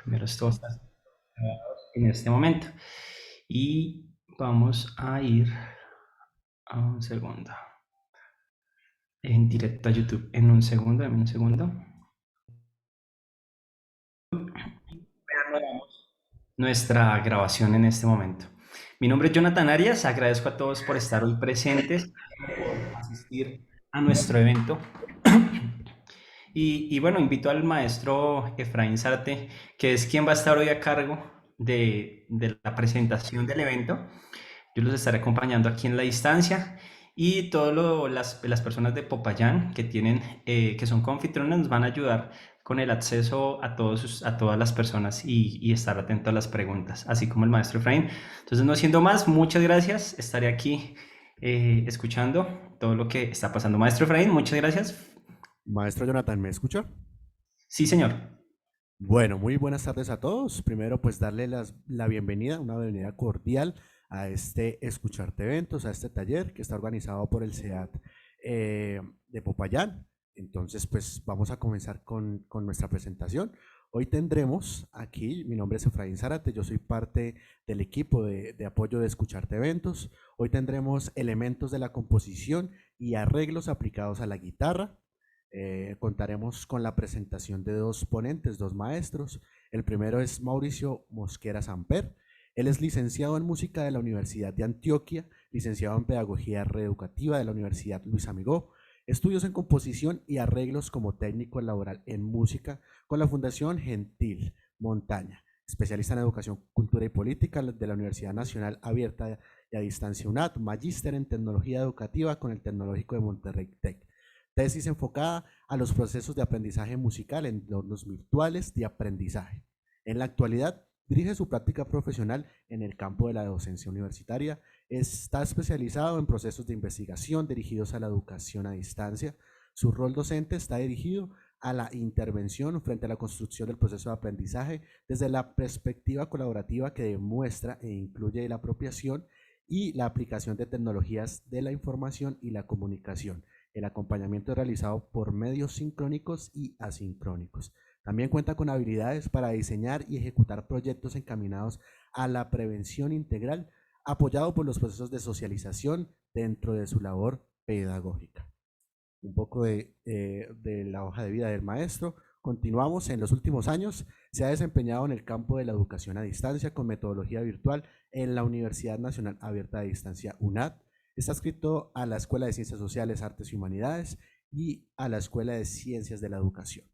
Primero esto está en este momento. Y vamos a ir a un segundo. En directo a YouTube. En un segundo, en un segundo. Reanudamos nuestra grabación en este momento. Mi nombre es Jonathan Arias. Agradezco a todos por estar hoy presentes, por asistir a nuestro evento. Y bueno, invito al maestro Efraín Zárate, que es quien va a estar hoy a cargo de la presentación del evento. Yo los estaré acompañando aquí en la distancia y todas las personas de Popayán que tienen, que son confitriones nos van a ayudar con el acceso a todas las personas y estar atento a las preguntas, así como el maestro Efraín. Entonces, no siendo más, muchas gracias. Estaré aquí escuchando todo lo que está pasando. Maestro Efraín, muchas gracias. Maestro Jonathan, ¿me escucha? Sí, señor. Bueno, muy buenas tardes a todos. Primero, pues darle la bienvenida, una bienvenida cordial a este Escucharte Eventos, a este taller que está organizado por el SEAT de Popayán. Entonces, pues vamos a comenzar con nuestra presentación. Hoy tendremos aquí, mi nombre es Efraín Zárate, yo soy parte del equipo de apoyo de Escucharte Eventos. Hoy tendremos elementos de la composición y arreglos aplicados a la guitarra. Contaremos con la presentación de dos ponentes, dos maestros. El primero es Mauricio Mosquera Samper. Él es licenciado en música de la Universidad de Antioquia, licenciado en pedagogía reeducativa de la Universidad Luis Amigó, estudios en composición y arreglos como técnico laboral en música con la Fundación Gentil Montaña, especialista en educación, cultura y política de la Universidad Nacional Abierta y a Distancia UNAD, magíster en tecnología educativa con el Tecnológico de Monterrey Tech, tesis enfocada a los procesos de aprendizaje musical en entornos virtuales de aprendizaje. En la actualidad, dirige su práctica profesional en el campo de la docencia universitaria, está especializado en procesos de investigación dirigidos a la educación a distancia. Su rol docente está dirigido a la intervención frente a la construcción del proceso de aprendizaje desde la perspectiva colaborativa que demuestra e incluye la apropiación y la aplicación de tecnologías de la información y la comunicación. El acompañamiento es realizado por medios sincrónicos y asincrónicos. También cuenta con habilidades para diseñar y ejecutar proyectos encaminados a la prevención integral, apoyado por los procesos de socialización dentro de su labor pedagógica. Un poco de la hoja de vida del maestro. Continuamos. En los últimos años se ha desempeñado en el campo de la educación a distancia con metodología virtual en la Universidad Nacional Abierta a Distancia UNAD. Está adscrito a la Escuela de Ciencias Sociales, Artes y Humanidades y a la Escuela de Ciencias de la Educación.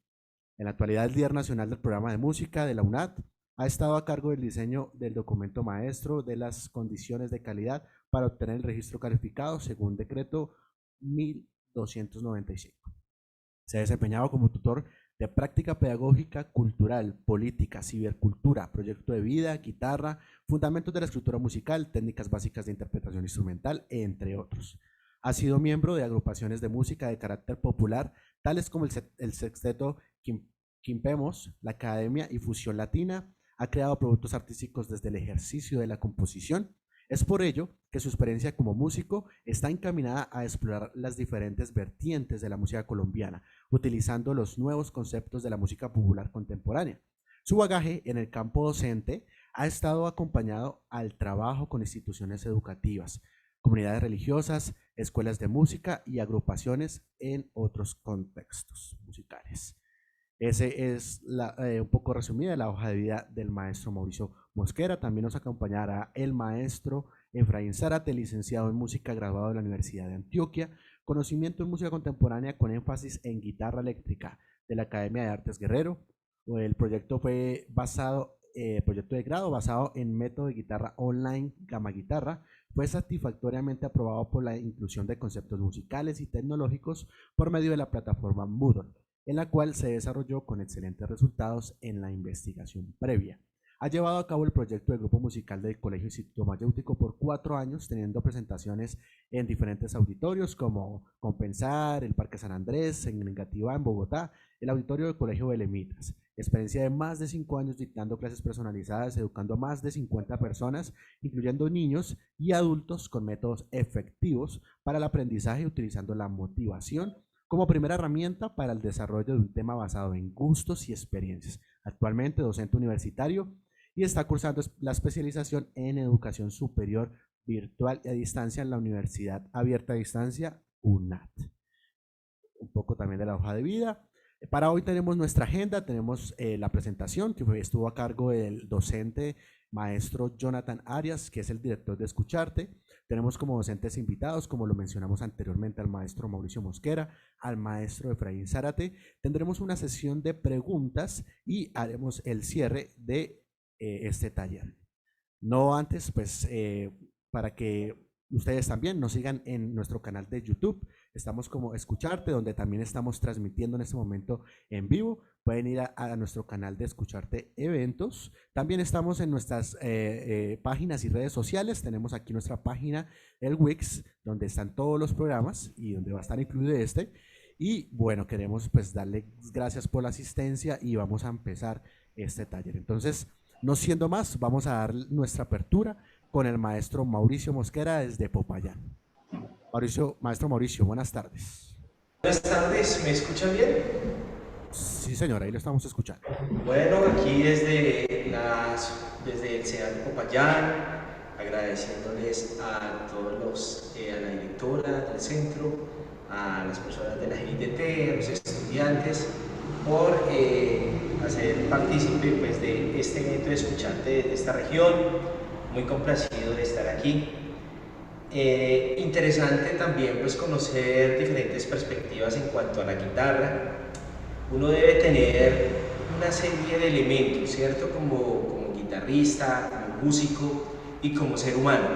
En la actualidad es líder nacional del programa de música de la UNAD. Ha estado a cargo del diseño del documento maestro de las condiciones de calidad para obtener el registro calificado según decreto 1295. Se ha desempeñado como tutor de práctica pedagógica, cultural, política, cibercultura, proyecto de vida, guitarra, fundamentos de la escritura musical, técnicas básicas de interpretación instrumental, entre otros. Ha sido miembro de agrupaciones de música de carácter popular, tales como el sexteto Quimpemos, la Academia y Fusión Latina. Ha creado productos artísticos desde el ejercicio de la composición. Es por ello que su experiencia como músico está encaminada a explorar las diferentes vertientes de la música colombiana, utilizando los nuevos conceptos de la música popular contemporánea. Su bagaje en el campo docente ha estado acompañado al trabajo con instituciones educativas, comunidades religiosas, escuelas de música y agrupaciones en otros contextos musicales. Ese es un poco resumida la hoja de vida del maestro Mauricio Mosquera. También nos acompañará el maestro Efraín Zárate, licenciado en música, graduado de la Universidad de Antioquia, conocimiento en música contemporánea con énfasis en guitarra eléctrica de la Academia de Artes Guerrero. El proyecto fue proyecto de grado basado en método de guitarra online Gama Guitarra. Fue satisfactoriamente aprobado por la inclusión de conceptos musicales y tecnológicos por medio de la plataforma Moodle, en la cual se desarrolló con excelentes resultados en la investigación previa. Ha llevado a cabo el proyecto de grupo musical del Colegio Instituto Mayéutico por 4 años, teniendo presentaciones en diferentes auditorios como Compensar, el Parque San Andrés, en Engativá, en Bogotá, el auditorio del Colegio Belemitas. Experiencia de más de 5 años dictando clases personalizadas, educando a más de 50 personas, incluyendo niños y adultos, con métodos efectivos para el aprendizaje, utilizando la motivación como primera herramienta para el desarrollo de un tema basado en gustos y experiencias. actualmente docente universitario y está cursando la especialización en educación superior virtual y a distancia en la Universidad Abierta a Distancia, UNAT. Un poco también de la hoja de vida. Para hoy tenemos nuestra agenda, tenemos la presentación que estuvo a cargo del docente maestro Jonathan Arias, que es el director de Escucharte. Tenemos como docentes invitados, como lo mencionamos anteriormente, al maestro Mauricio Mosquera, al maestro Efraín Zárate. Tendremos una sesión de preguntas y haremos el cierre de este taller. No antes, pues, para que ustedes también nos sigan en nuestro canal de YouTube. Estamos como Escucharte, donde también estamos transmitiendo en este momento en vivo. Pueden ir a nuestro canal de Escucharte Eventos. También estamos en nuestras páginas y redes sociales. Tenemos aquí nuestra página, el Wix, donde están todos los programas y donde va a estar incluido este. Y bueno, queremos pues darle gracias por la asistencia y vamos a empezar este taller. Entonces, no siendo más, vamos a dar nuestra apertura con el maestro Mauricio Mosquera desde Popayán. Maestro Mauricio, buenas tardes. Buenas tardes, ¿me escuchan bien? Sí, señora, ahí lo estamos escuchando. Bueno, aquí desde el CEAT de Popayán, agradeciéndoles a todos a la directora del centro, a las personas de la GIDT, a los estudiantes, por hacer partícipe pues, de este evento de Escucharte de esta región. Muy complacido de estar aquí. Interesante también pues, conocer diferentes perspectivas en cuanto a la guitarra. Uno debe tener una serie de elementos, ¿cierto? Como guitarrista, como músico y como ser humano.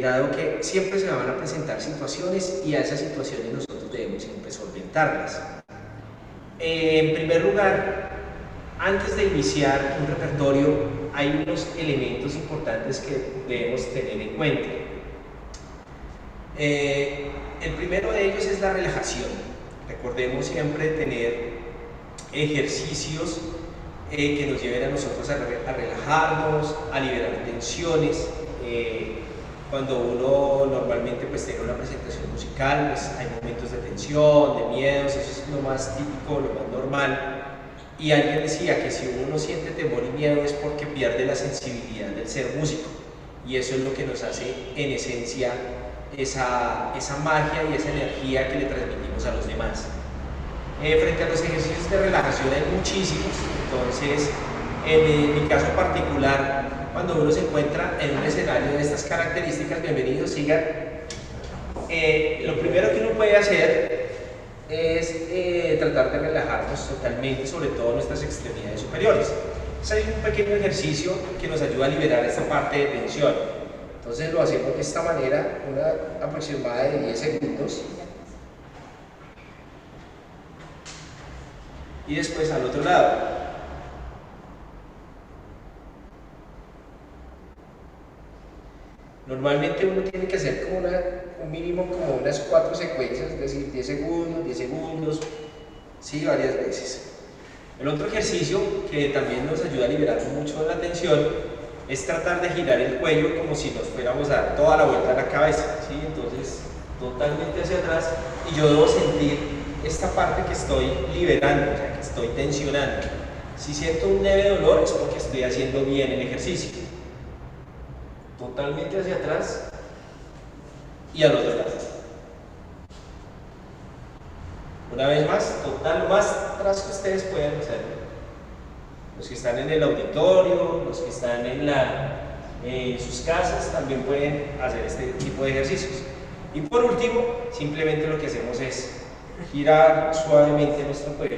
Dado que siempre se van a presentar situaciones y a esas situaciones nosotros debemos siempre solventarlas. En primer lugar, antes de iniciar un repertorio, hay unos elementos importantes que debemos tener en cuenta. El primero de ellos es la relajación. Recordemos siempre tener ejercicios que nos lleven a nosotros a relajarnos, a liberar tensiones. Cuando uno normalmente pues, tiene una presentación musical, pues, hay momentos de tensión, de miedos, eso es lo más típico, lo más normal. Y alguien decía que si uno no siente temor y miedo es porque pierde la sensibilidad del ser músico. Y eso es lo que nos hace, en esencia, esa magia y esa energía que le transmitimos a los demás. Frente a los ejercicios de relajación hay muchísimos. Entonces, en mi caso particular, cuando uno se encuentra en un escenario de estas características, bienvenidos, sigan. Lo primero que uno puede hacer es tratar de relajarnos totalmente, sobre todo nuestras extremidades superiores. Entonces hay un pequeño ejercicio que nos ayuda a liberar esta parte de tensión. Entonces lo hacemos de esta manera, una aproximada de 10 segundos. Y después al otro lado. Normalmente uno tiene que hacer como un mínimo como unas 4 secuencias, es decir, 10 segundos, sí, varias veces. El otro ejercicio que también nos ayuda a liberar mucho la tensión es tratar de girar el cuello como si nos fuéramos a dar toda la vuelta a la cabeza, ¿sí? Entonces, totalmente hacia atrás, y yo debo sentir esta parte que estoy liberando, o sea, que estoy tensionando. Si siento un leve dolor es porque estoy haciendo bien el ejercicio. Totalmente hacia atrás y al otro lado. Una vez más, total, lo más atrás que ustedes puedan hacer. Los que están en el auditorio, los que están en sus casas, también pueden hacer este tipo de ejercicios. Y por último, simplemente lo que hacemos es girar suavemente nuestro cuello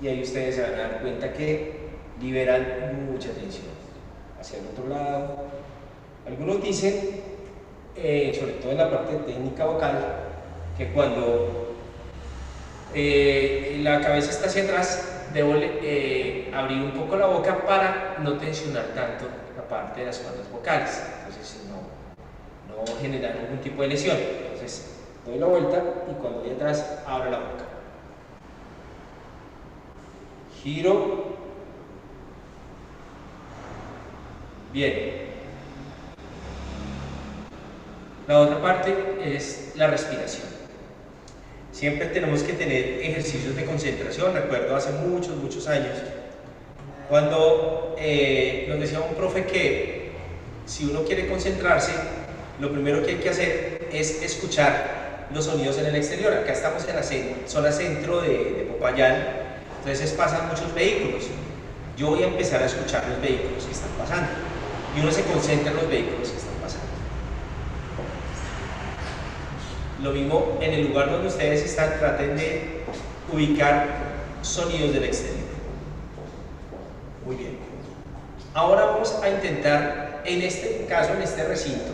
y ahí ustedes se van a dar cuenta que liberan mucha tensión. Hacia el otro lado. Algunos dicen, sobre todo en la parte técnica vocal, que cuando la cabeza está hacia atrás, debo abrir un poco la boca para no tensionar tanto la parte de las cuerdas vocales. Entonces, no generar ningún tipo de lesión. Entonces, doy la vuelta y cuando voy atrás, abro la boca. Giro. Bien. La otra parte es la respiración. Siempre tenemos que tener ejercicios de concentración. Recuerdo hace muchos años, cuando nos decía un profe que si uno quiere concentrarse, lo primero que hay que hacer es escuchar los sonidos en el exterior. Acá estamos en la zona centro de Popayán, entonces pasan muchos vehículos. Yo voy a empezar a escuchar los vehículos que están pasando y uno se concentra en los vehículos que están pasando. Lo mismo en el lugar donde ustedes están, traten de ubicar sonidos del exterior. Muy bien. Ahora vamos a intentar, en este caso, en este recinto,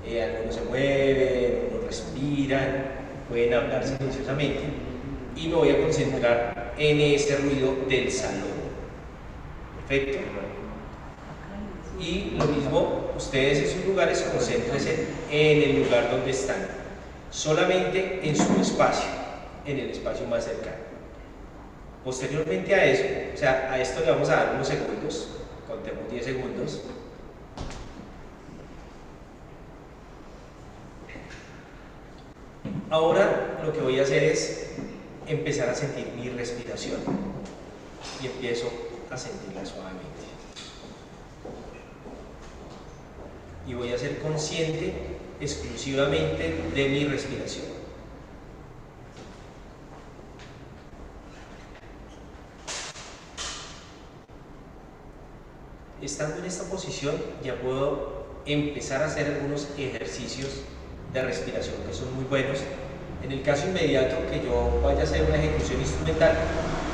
algunos se mueven, algunos respiran, pueden hablar silenciosamente y me voy a concentrar en ese ruido del salón. Perfecto. Y lo mismo, ustedes en sus lugares, concéntrense en el lugar donde están, solamente en su espacio, en el espacio más cercano. Posteriormente a eso, o sea, a esto le vamos a dar unos segundos, contemos 10 segundos. Ahora lo que voy a hacer es empezar a sentir mi respiración y empiezo a sentirla suavemente. Y voy a ser consciente exclusivamente de mi respiración. Estando en esta posición, ya puedo empezar a hacer algunos ejercicios de respiración que son muy buenos. En el caso inmediato que yo vaya a hacer una ejecución instrumental,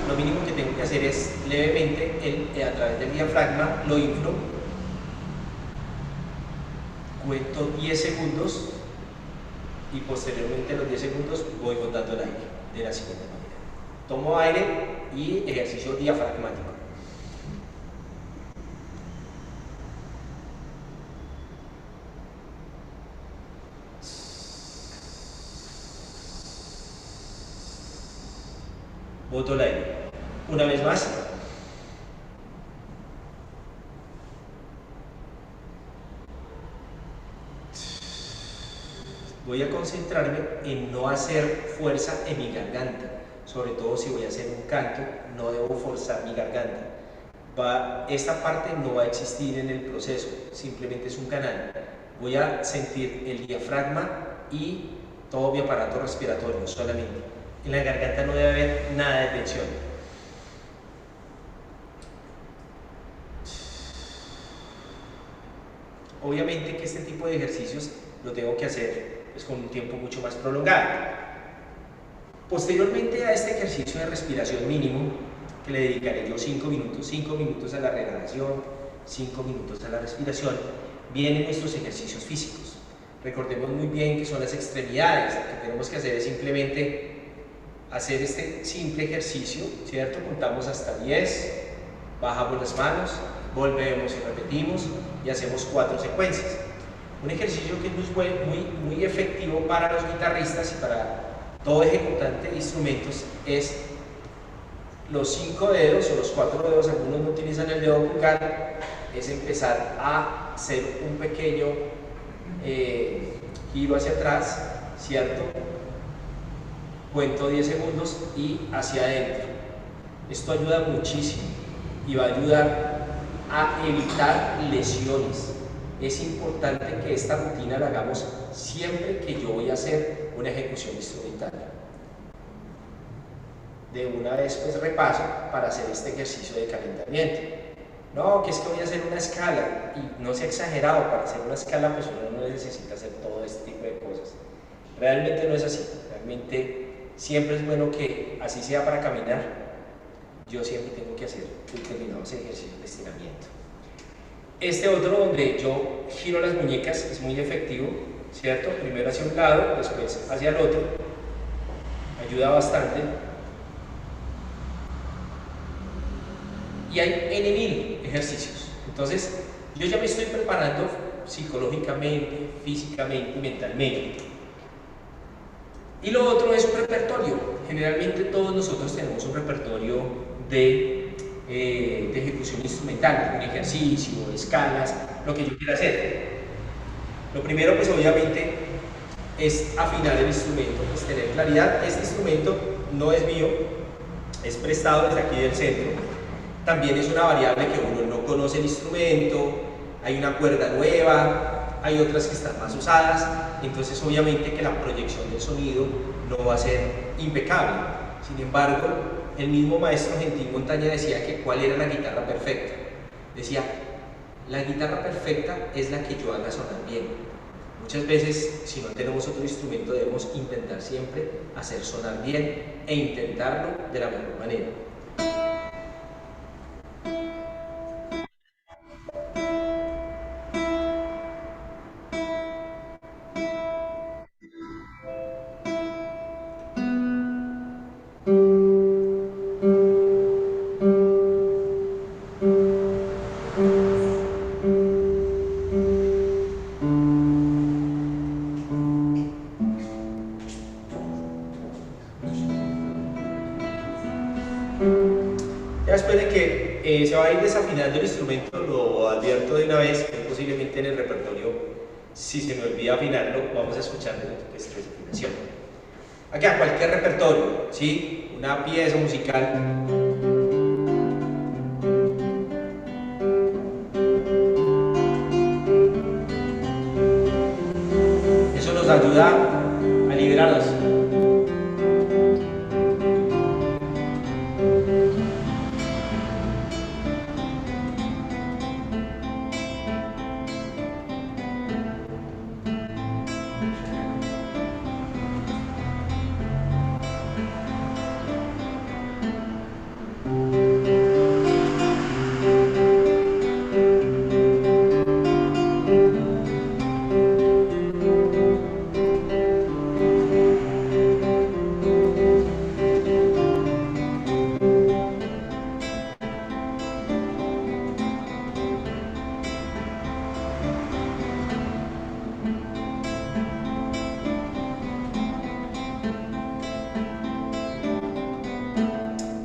lo mínimo que tengo que hacer es levemente, a través del diafragma, lo inflo, cuento 10 segundos y posteriormente a los 10 segundos voy botando el aire de la siguiente manera. Tomo aire y ejercicio diafragmático. Boto el aire. Una vez más. Voy a concentrarme en no hacer fuerza en mi garganta, sobre todo si voy a hacer un canto, no debo forzar mi garganta. Esta parte no va a existir en el proceso, simplemente es un canal. Voy a sentir el diafragma y todo mi aparato respiratorio solamente. En la garganta no debe haber nada de tensión. Obviamente que este tipo de ejercicios lo tengo que hacer con un tiempo mucho más prolongado. Posteriormente a este ejercicio de respiración mínimo, que le dedicaré yo 5 minutos a la relajación, 5 minutos a la respiración, vienen nuestros ejercicios físicos. Recordemos muy bien que son las extremidades. Lo que tenemos que hacer es simplemente hacer este simple ejercicio, ¿cierto? Contamos hasta 10, bajamos las manos, volvemos y repetimos y hacemos 4 secuencias. Un ejercicio que es muy efectivo para los guitarristas y para todo ejecutante de instrumentos es los 5 dedos o los 4 dedos, algunos no utilizan el dedo pulgar, es empezar a hacer un pequeño giro hacia atrás, ¿cierto? Cuento 10 segundos y hacia adentro. Esto ayuda muchísimo y va a ayudar a evitar lesiones. Es importante que esta rutina la hagamos siempre que yo voy a hacer una ejecución instrumental. De una vez pues repaso para hacer este ejercicio de calentamiento. No, que es que voy a hacer una escala, y no sea exagerado, para hacer una escala pues uno no necesita hacer todo este tipo de cosas. Realmente no es así, realmente siempre es bueno que así sea para caminar, yo siempre tengo que hacer determinados ejercicios de estiramiento. Este otro donde yo giro las muñecas es muy efectivo, ¿cierto? Primero hacia un lado, después hacia el otro, ayuda bastante. Y hay N.000 ejercicios. Entonces, yo ya me estoy preparando psicológicamente, físicamente y mentalmente. Y lo otro es un repertorio. Generalmente todos nosotros tenemos un repertorio de ejecución instrumental, un ejercicio, escalas, lo que yo quiera hacer. Lo primero, pues obviamente, es afinar el instrumento, pues tener claridad. Este instrumento no es mío, es prestado desde aquí del centro. También es una variable que uno no conoce el instrumento, hay una cuerda nueva, hay otras que están más usadas, entonces obviamente que la proyección del sonido no va a ser impecable. Sin embargo, el mismo maestro Gentil Montaña decía que cuál era la guitarra perfecta. Decía, la guitarra perfecta es la que yo haga sonar bien. Muchas veces, si no tenemos otro instrumento, debemos intentar siempre hacer sonar bien e intentarlo de la mejor manera. Ya después de que se va a ir desafinando el instrumento, lo advierto de una vez, que posiblemente en el repertorio, si se me olvida afinarlo, vamos a escuchar pues, desafinación. Acá, cualquier repertorio, ¿sí? Una pieza musical. Eso nos ayuda a liberarnos.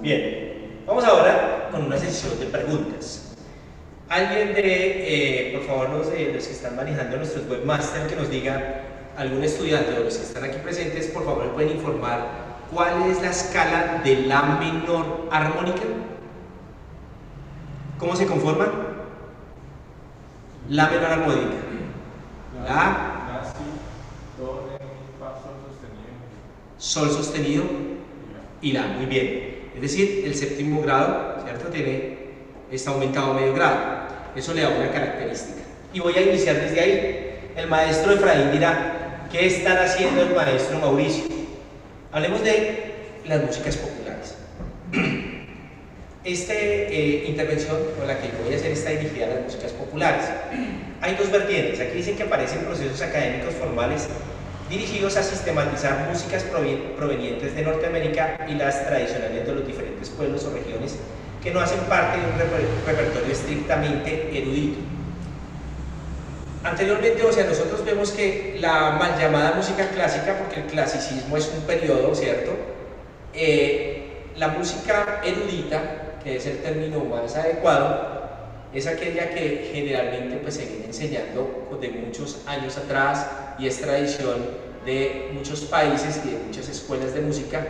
Bien, vamos ahora con una sesión de preguntas. Alguien por favor, los que están manejando nuestros webmasters, que nos diga, algún estudiante o los que están aquí presentes, por favor, pueden informar cuál es la escala de la menor armónica. ¿Cómo se conforma? La menor armónica. La, si, do, re, mi, fa, sol sostenido y la. Muy bien. Es decir, el séptimo grado, ¿cierto? Está aumentado a medio grado. Eso le da una característica. Y voy a iniciar desde ahí. El maestro Efraín dirá, ¿qué estará haciendo el maestro Mauricio? Hablemos de las músicas populares. Esta intervención con la que voy a hacer está dirigida a las músicas populares. Hay dos vertientes. Aquí dicen que aparecen procesos académicos formales dirigidos a sistematizar músicas provenientes de Norteamérica y las tradicionales de los diferentes pueblos o regiones que no hacen parte de un repertorio estrictamente erudito. Anteriormente, o sea, nosotros vemos que la mal llamada música clásica, porque el clasicismo es un periodo, ¿cierto? La música erudita, que es el término más adecuado, es aquella que generalmente pues, se viene enseñando de muchos años atrás y es tradición de muchos países y de muchas escuelas de música,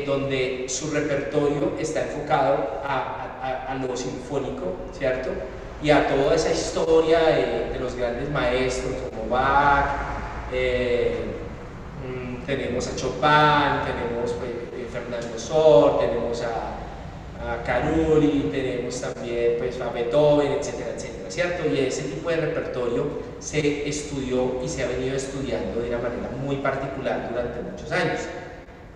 donde su repertorio está enfocado a lo sinfónico, ¿cierto? Y a toda esa historia de los grandes maestros como Bach, tenemos a Chopin, tenemos pues, Fernando Sor, tenemos a Caruri, tenemos también pues, a Beethoven, etcétera, etcétera, ¿cierto? Y ese tipo de repertorio se estudió y se ha venido estudiando de una manera muy particular durante muchos años.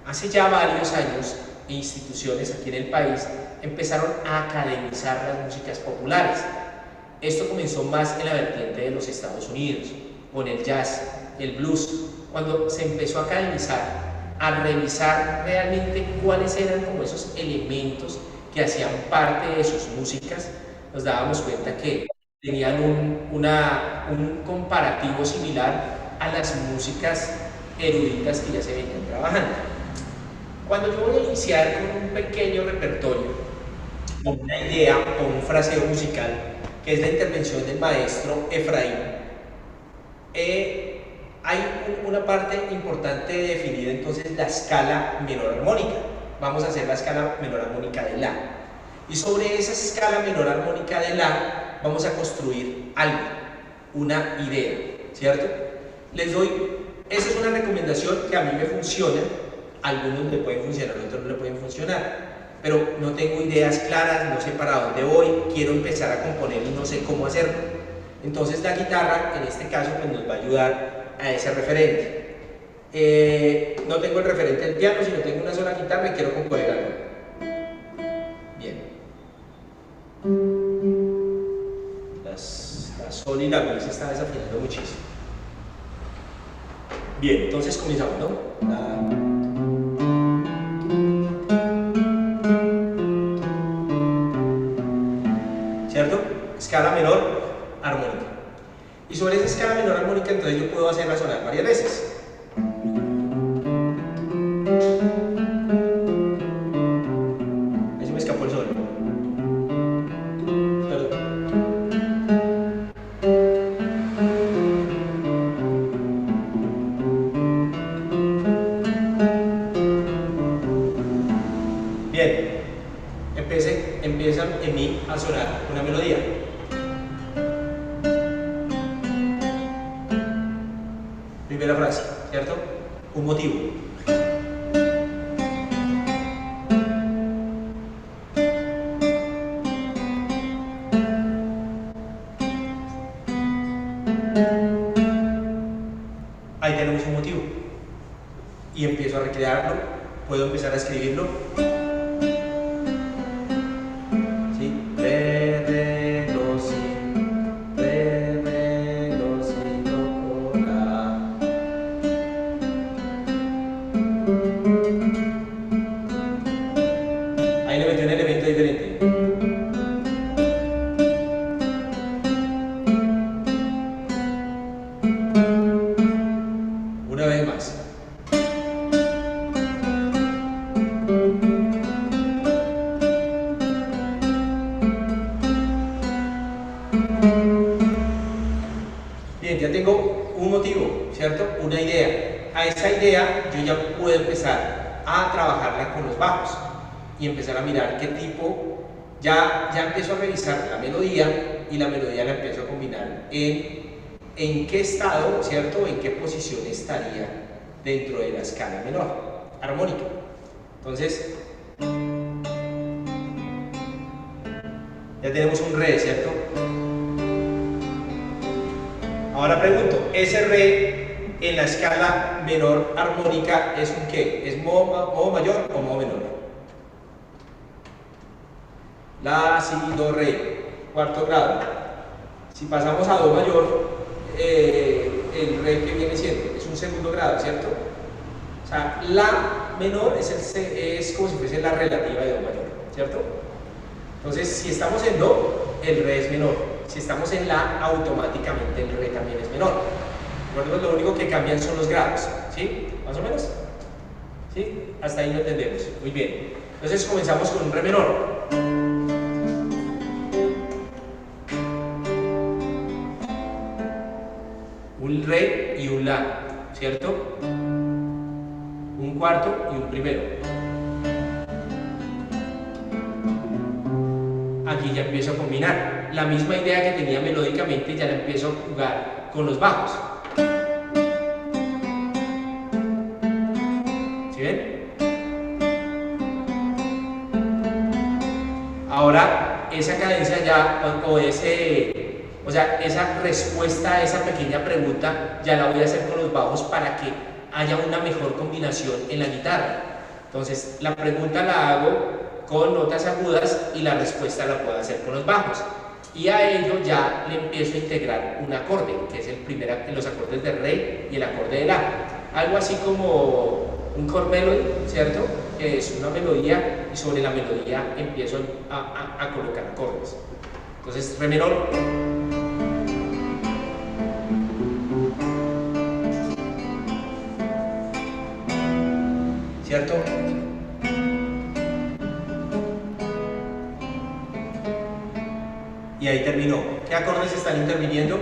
Hace ya varios años, instituciones aquí en el país empezaron a academizar las músicas populares. Esto comenzó más en la vertiente de los Estados Unidos, con el jazz, el blues, cuando se empezó a academizar, a revisar realmente cuáles eran como esos elementos que hacían parte de sus músicas, nos dábamos cuenta que tenían un comparativo similar a las músicas eruditas que ya se venían trabajando. Cuando yo voy a iniciar con un pequeño repertorio, con una idea o un fraseo musical, que es la intervención del maestro Efraín, hay una parte importante de definir entonces la escala menor armónica. Vamos a hacer la escala menor armónica de La. Y sobre esa escala menor armónica de La vamos a construir algo, una idea, ¿cierto? Les doy, esa es una recomendación que a mí me funciona, a algunos le pueden funcionar, a otros no le pueden funcionar, pero no tengo ideas claras, no sé para dónde voy, quiero empezar a componer y no sé cómo hacerlo. Entonces la guitarra, en este caso, pues nos va a ayudar a ese referente. No tengo el referente del piano, sino tengo una sola guitarra y quiero componer algo. Bien. La sol y la mi se está desafinando muchísimo. Bien, entonces comenzamos, ¿no? ¿Cierto? Escala menor armónica. Y sobre esa escala menor armónica, entonces yo puedo hacerla sonar varias veces. Ahí se me escapó el sol. Perdón. Bien, empieza en mí a sonar una melodía. Primera frase, ¿cierto? Un motivo. Ahí tenemos un motivo. Y empiezo a recrearlo, puedo empezar a escribirlo. Ahí le metí un elemento diferente. Una vez más. Bien, ya tengo un motivo, ¿cierto? Una idea. A esa idea yo ya puedo empezar a trabajarla con los bajos y empezar a mirar qué tipo, ya empiezo a revisar la melodía y la melodía la empiezo a combinar en qué estado, ¿cierto? En qué posición estaría dentro de la escala menor armónica. Entonces, ya tenemos un re, ¿cierto? Ahora pregunto, ¿ese re en la escala menor armónica es un qué? ¿Es modo mayor o modo menor? La, si, do, re, cuarto grado. Si pasamos a do mayor, el re que viene siendo es un segundo grado, ¿cierto? O sea, la menor es como si fuese la relativa de do mayor, ¿cierto? Entonces, si estamos en do, el re es menor. Si estamos en la, automáticamente el re también es menor. Recordemos, lo único que cambian son los grados, ¿sí? ¿Más o menos? ¿Sí? Hasta ahí lo entendemos. Muy bien. Entonces comenzamos con un re menor. Un re y un la, ¿cierto? Un cuarto y un primero. Aquí ya empiezo a combinar. La misma idea que tenía melódicamente ya la empiezo a jugar con los bajos. ¿Sí ven? Ahora esa cadencia ya, o sea, esa respuesta a esa pequeña pregunta ya la voy a hacer con los bajos para que haya una mejor combinación en la guitarra. Entonces la pregunta la hago con notas agudas y la respuesta la puedo hacer con los bajos. Y a ello ya le empiezo a integrar un acorde, que es los acordes de re y el acorde de la. Algo así como un chord melody, ¿cierto? Que es una melodía y sobre la melodía empiezo a colocar acordes. Entonces, re menor. ¿Cierto? Y ahí terminó. ¿Qué acordes están interviniendo?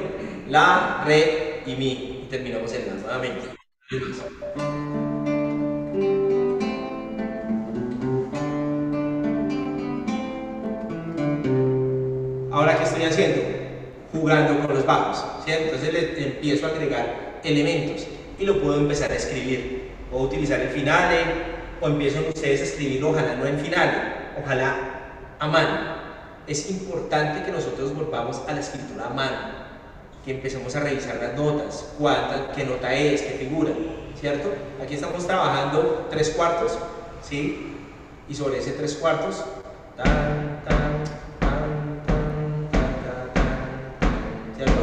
La, re y mi. terminamos en la nuevamente. Ahora, ¿qué estoy haciendo? Jugando con los bajos, ¿cierto? Entonces le empiezo a agregar elementos y lo puedo empezar a escribir. Puedo utilizar el finale o empiezan ustedes a escribirlo, ojalá no en finale, ojalá a mano. Es importante que nosotros volvamos a la escritura a mano, que empecemos a revisar las notas, qué nota es, qué figura, ¿cierto? Aquí estamos trabajando 3/4, ¿sí? Y sobre ese 3/4, tan, tan, tan, tan, tan, tan, ¿cierto?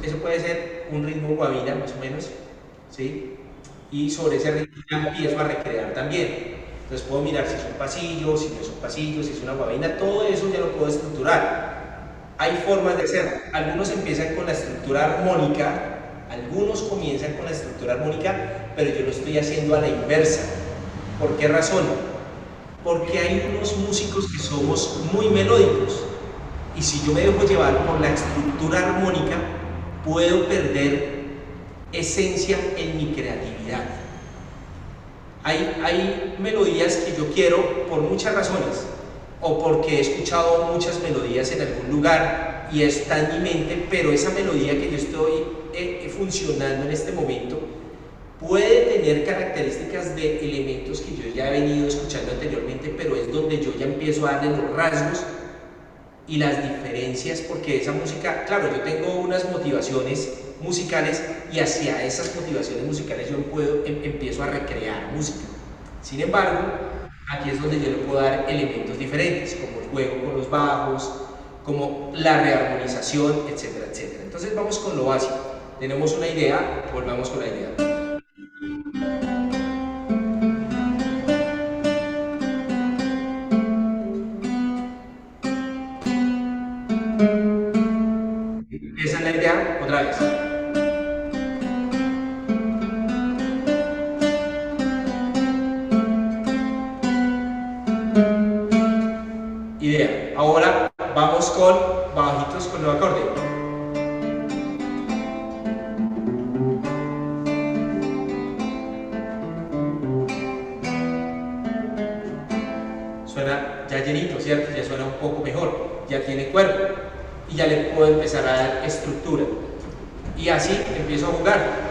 Eso puede ser un ritmo guabina, más o menos, ¿sí? Y sobre ese ritmo ya empiezo a recrear también. Entonces puedo mirar si es un pasillo, si no es un pasillo, si es una guabina, todo eso ya lo puedo estructurar. Hay formas de hacerlo. Algunos empiezan con la estructura armónica, algunos comienzan con la estructura armónica, pero yo lo estoy haciendo a la inversa. ¿Por qué razón? Porque hay unos músicos que somos muy melódicos y si yo me dejo llevar por la estructura armónica, puedo perder esencia en mi creatividad. Hay melodías que yo quiero por muchas razones, o porque he escuchado muchas melodías en algún lugar y está en mi mente, pero esa melodía que yo estoy funcionando en este momento puede tener características de elementos que yo ya he venido escuchando anteriormente, pero es donde yo ya empiezo a darle los rasgos y las diferencias, porque esa música, claro, yo tengo unas motivaciones musicales y hacia esas motivaciones musicales yo empiezo a recrear música. Sin embargo, aquí es donde yo le puedo dar elementos diferentes, como el juego con los bajos, como la rearmonización, etcétera, etcétera. Entonces vamos con lo básico. Tenemos una idea, volvamos con la idea. Esa es la idea, otra vez. Idea. Ahora vamos con bajitos con los acordes. Suena ya llenito, ¿cierto? Ya suena un poco mejor, ya tiene cuerpo y ya le puedo empezar a dar estructura. Y así empiezo a jugar.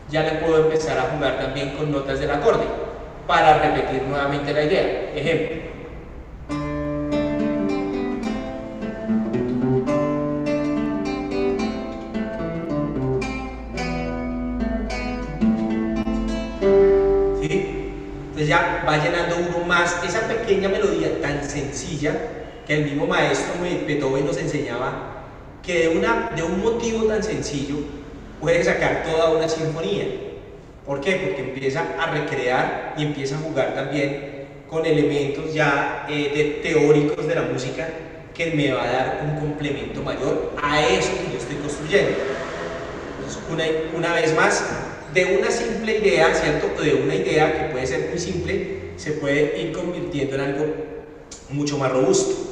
Ya le puedo empezar a jugar también con notas del acorde para repetir nuevamente la idea. Ejemplo. ¿Sí? Entonces ya va llenando uno más esa pequeña melodía tan sencilla que el mismo maestro Beethoven nos enseñaba, que de un motivo tan sencillo puede sacar toda una sinfonía. ¿Por qué? Porque empieza a recrear y empieza a jugar también con elementos ya teóricos de la música que me va a dar un complemento mayor a eso que yo estoy construyendo. Entonces, una vez más, de una simple idea, ¿cierto? De una idea que puede ser muy simple, se puede ir convirtiendo en algo mucho más robusto.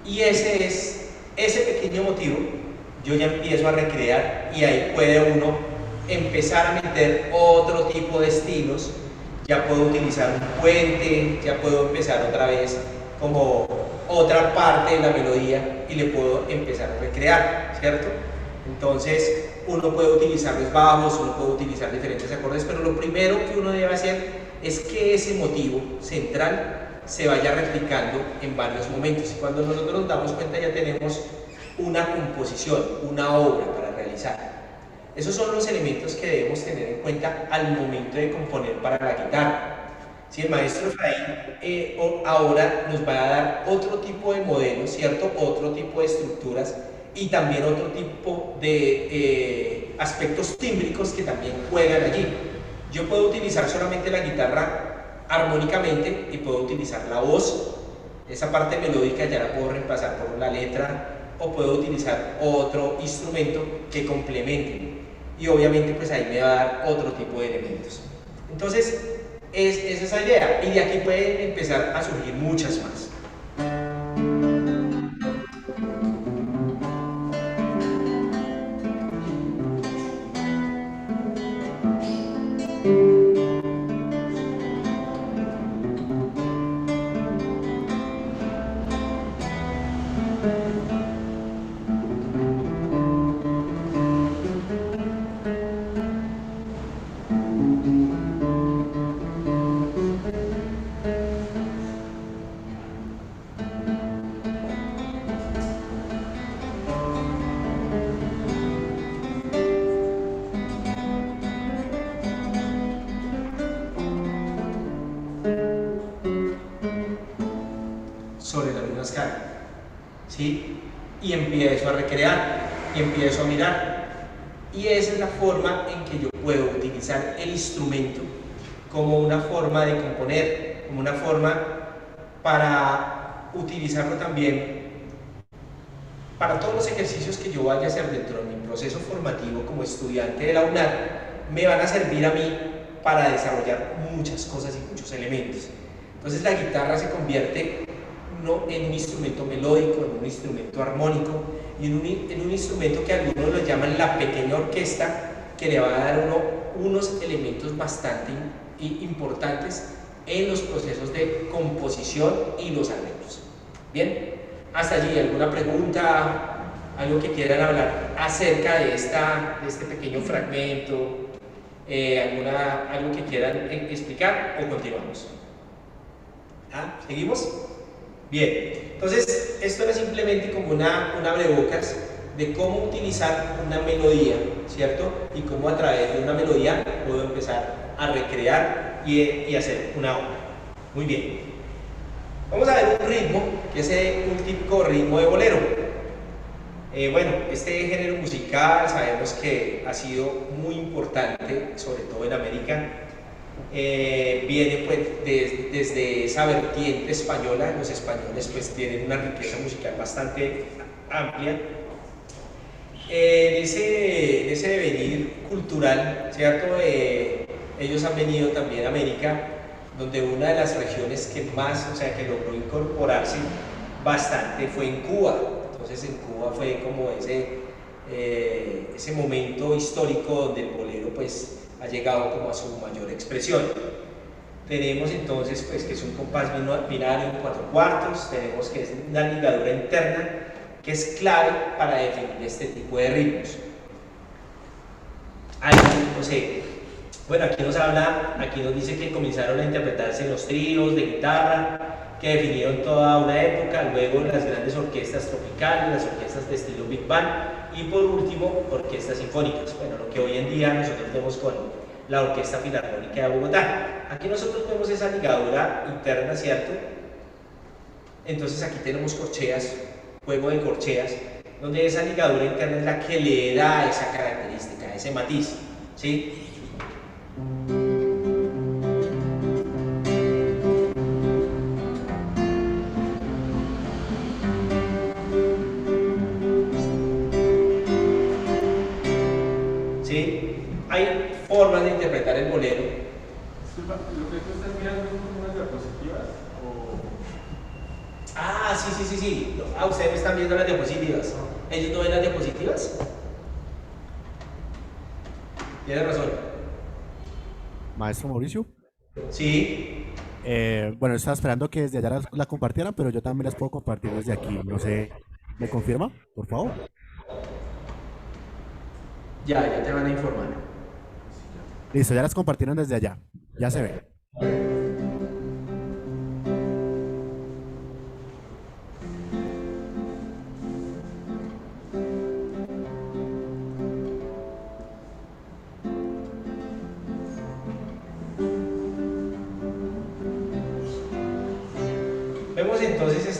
Y ese pequeño motivo, yo ya empiezo a recrear y ahí puede uno empezar a meter otro tipo de estilos. Ya puedo utilizar un puente, ya puedo empezar otra vez como otra parte de la melodía y le puedo empezar a recrear, ¿cierto? Entonces uno puede utilizar los bajos, uno puede utilizar diferentes acordes, pero lo primero que uno debe hacer es que ese motivo central se vaya replicando en varios momentos y cuando nosotros nos damos cuenta ya tenemos una composición, una obra para realizar. Esos son los elementos que debemos tener en cuenta al momento de componer para la guitarra. Si el maestro Efraín ahora nos va a dar otro tipo de modelos, ¿cierto? Otro tipo de estructuras y también otro tipo de aspectos tímbricos que también juegan allí. Yo puedo utilizar solamente la guitarra armónicamente y puedo utilizar la voz. Esa parte melódica ya la puedo reemplazar por la letra o puedo utilizar otro instrumento que complemente. Y obviamente pues ahí me va a dar otro tipo de elementos. Entonces, es esa idea. Y de aquí pueden empezar a surgir muchas más. Sobre la misma escala, ¿sí? Y empiezo a recrear, y empiezo a mirar. Y esa es la forma en que yo puedo utilizar el instrumento como una forma de componer, como una forma para utilizarlo también para todos los ejercicios que yo vaya a hacer dentro de mi proceso formativo como estudiante de la UNAD, me van a servir a mí para desarrollar muchas cosas y muchos elementos. Entonces la guitarra se convierte no en un instrumento melódico, en un instrumento armónico y en un instrumento que algunos lo llaman la pequeña orquesta, que le va a dar unos elementos bastante importantes en los procesos de composición y los arreglos. Bien, hasta allí, ¿alguna pregunta? ¿Algo que quieran hablar acerca de este pequeño fragmento? ¿Algo que quieran explicar o continuamos? ¿Seguimos? Bien, entonces esto era simplemente como una abrebocas de cómo utilizar una melodía, ¿cierto? Y cómo a través de una melodía puedo empezar a recrear y hacer una obra. Muy bien. Vamos a ver un ritmo, que es un típico ritmo de bolero. Bueno, este género musical sabemos que ha sido muy importante, sobre todo en América. Viene pues desde esa vertiente española. Los españoles pues tienen una riqueza musical bastante amplia. Ese devenir cultural, ¿cierto? Ellos han venido también a América, donde una de las regiones que más, o sea, que logró incorporarse bastante fue en Cuba. Entonces en Cuba fue como ese momento histórico donde el bolero pues ha llegado como a su mayor expresión. Tenemos entonces pues que es un compás binario en 4/4, tenemos que es una ligadura interna que es clave para definir este tipo de ritmos. Ahí, no sé, bueno, aquí nos dice que comenzaron a interpretarse los tríos de guitarra, que definieron toda una época, luego las grandes orquestas tropicales, las orquestas de estilo Big Band y por último, orquestas sinfónicas. Bueno, lo que hoy en día nosotros vemos con la Orquesta Filarmónica de Bogotá. Aquí nosotros vemos esa ligadura interna, ¿cierto? Entonces aquí tenemos corcheas, juego de corcheas, donde esa ligadura interna es la que le da esa característica, ese matiz, ¿sí? ¿Sí? Hay formas de interpretar el bolero. Disculpa, lo que tú estás mirando son unas diapositivas. Sí. Ustedes están viendo las diapositivas. ¿Ellos no ven las diapositivas? Tienes razón. Maestro Mauricio. Sí. Bueno, estaba esperando que desde allá la compartieran, pero yo también las puedo compartir desde aquí. No sé, ¿me confirma, por favor? Ya te van a informar. Listo, ya las compartieron desde allá. Ya se ve.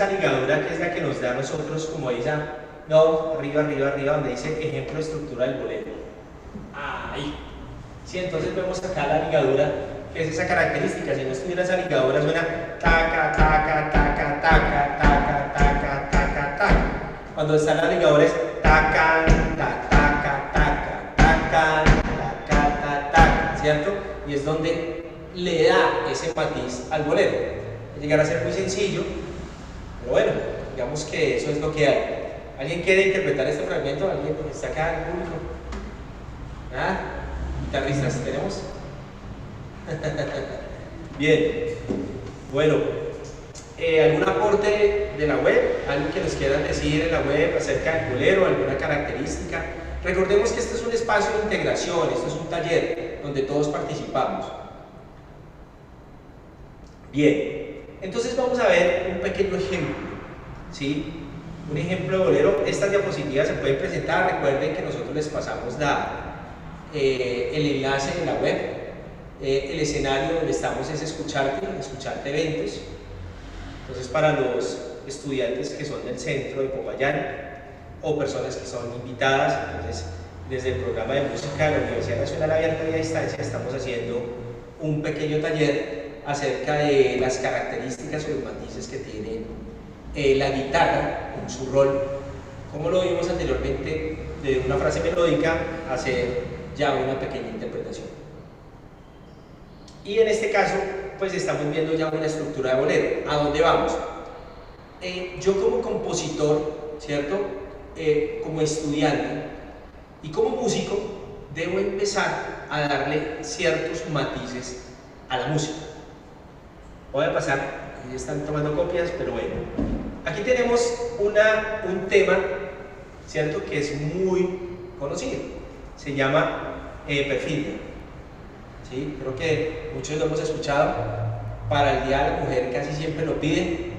esta ligadura que es la que nos da a nosotros como ella, no, arriba, arriba, arriba, donde dice ejemplo de estructura del bolero. Ahí. Sí, entonces vemos acá la ligadura, que es esa característica. Si no estuviera esa ligadura, suena taca, taca, taca, taca, taca, taca, taca, taca. Cuando está la ligadura es taca, taca, taca, taca, taca, taca, taca, ¿cierto? Y es donde le da ese matiz al bolero. Puede llegar a ser muy sencillo, pero bueno, digamos que eso es lo que hay. ¿Alguien quiere interpretar este fragmento? ¿Alguien que está acá en el público? ¿Ah? ¿Guitarristas tenemos? Bien. Bueno, ¿algún aporte de la web? ¿Algo que nos quieran decir en la web acerca del bolero? ¿Alguna característica? Recordemos que este es un espacio de integración, esto es un taller donde todos participamos. Bien, entonces vamos a ver un pequeño ejemplo, ¿sí? Un ejemplo de bolero. Estas diapositivas se pueden presentar. Recuerden que nosotros les pasamos el enlace en la web. El escenario donde estamos es escucharte eventos. Entonces, para los estudiantes que son del centro de Popayán o personas que son invitadas, entonces desde el programa de música de la Universidad Nacional Abierta y a Distancia estamos haciendo un pequeño taller acerca de las características o los matices que tiene la guitarra en su rol, como lo vimos anteriormente, de una frase melódica a hacer ya una pequeña interpretación. Y en este caso, pues estamos viendo ya una estructura de bolero. ¿A dónde vamos? Yo como compositor, ¿cierto? Como estudiante y como músico, debo empezar a darle ciertos matices a la música. Voy a pasar, ya están tomando copias, pero bueno. Aquí tenemos un tema, ¿cierto? Que es muy conocido. Se llama Perfidia. ¿Sí? Creo que muchos lo hemos escuchado. Para el Día de la Mujer casi siempre lo piden.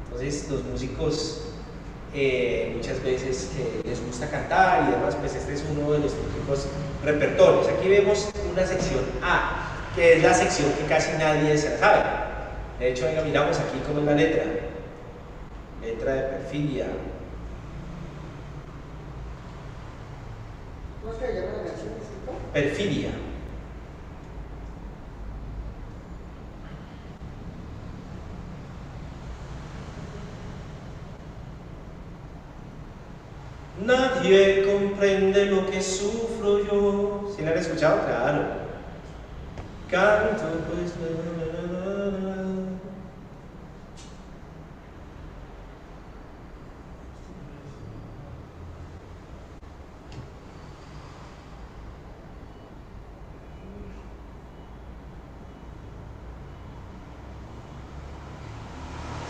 Entonces los músicos muchas veces les gusta cantar y demás, pues este es uno de los típicos repertorios. Aquí vemos una sección A, que es la sección que casi nadie se la sabe. De hecho, venga, miramos aquí cómo es la letra. Letra de Perfidia. ¿Cómo es que llama la canción? Perfidia. Nadie comprende lo que sufro yo. ¿Sí la han escuchado? Claro. Canto pues.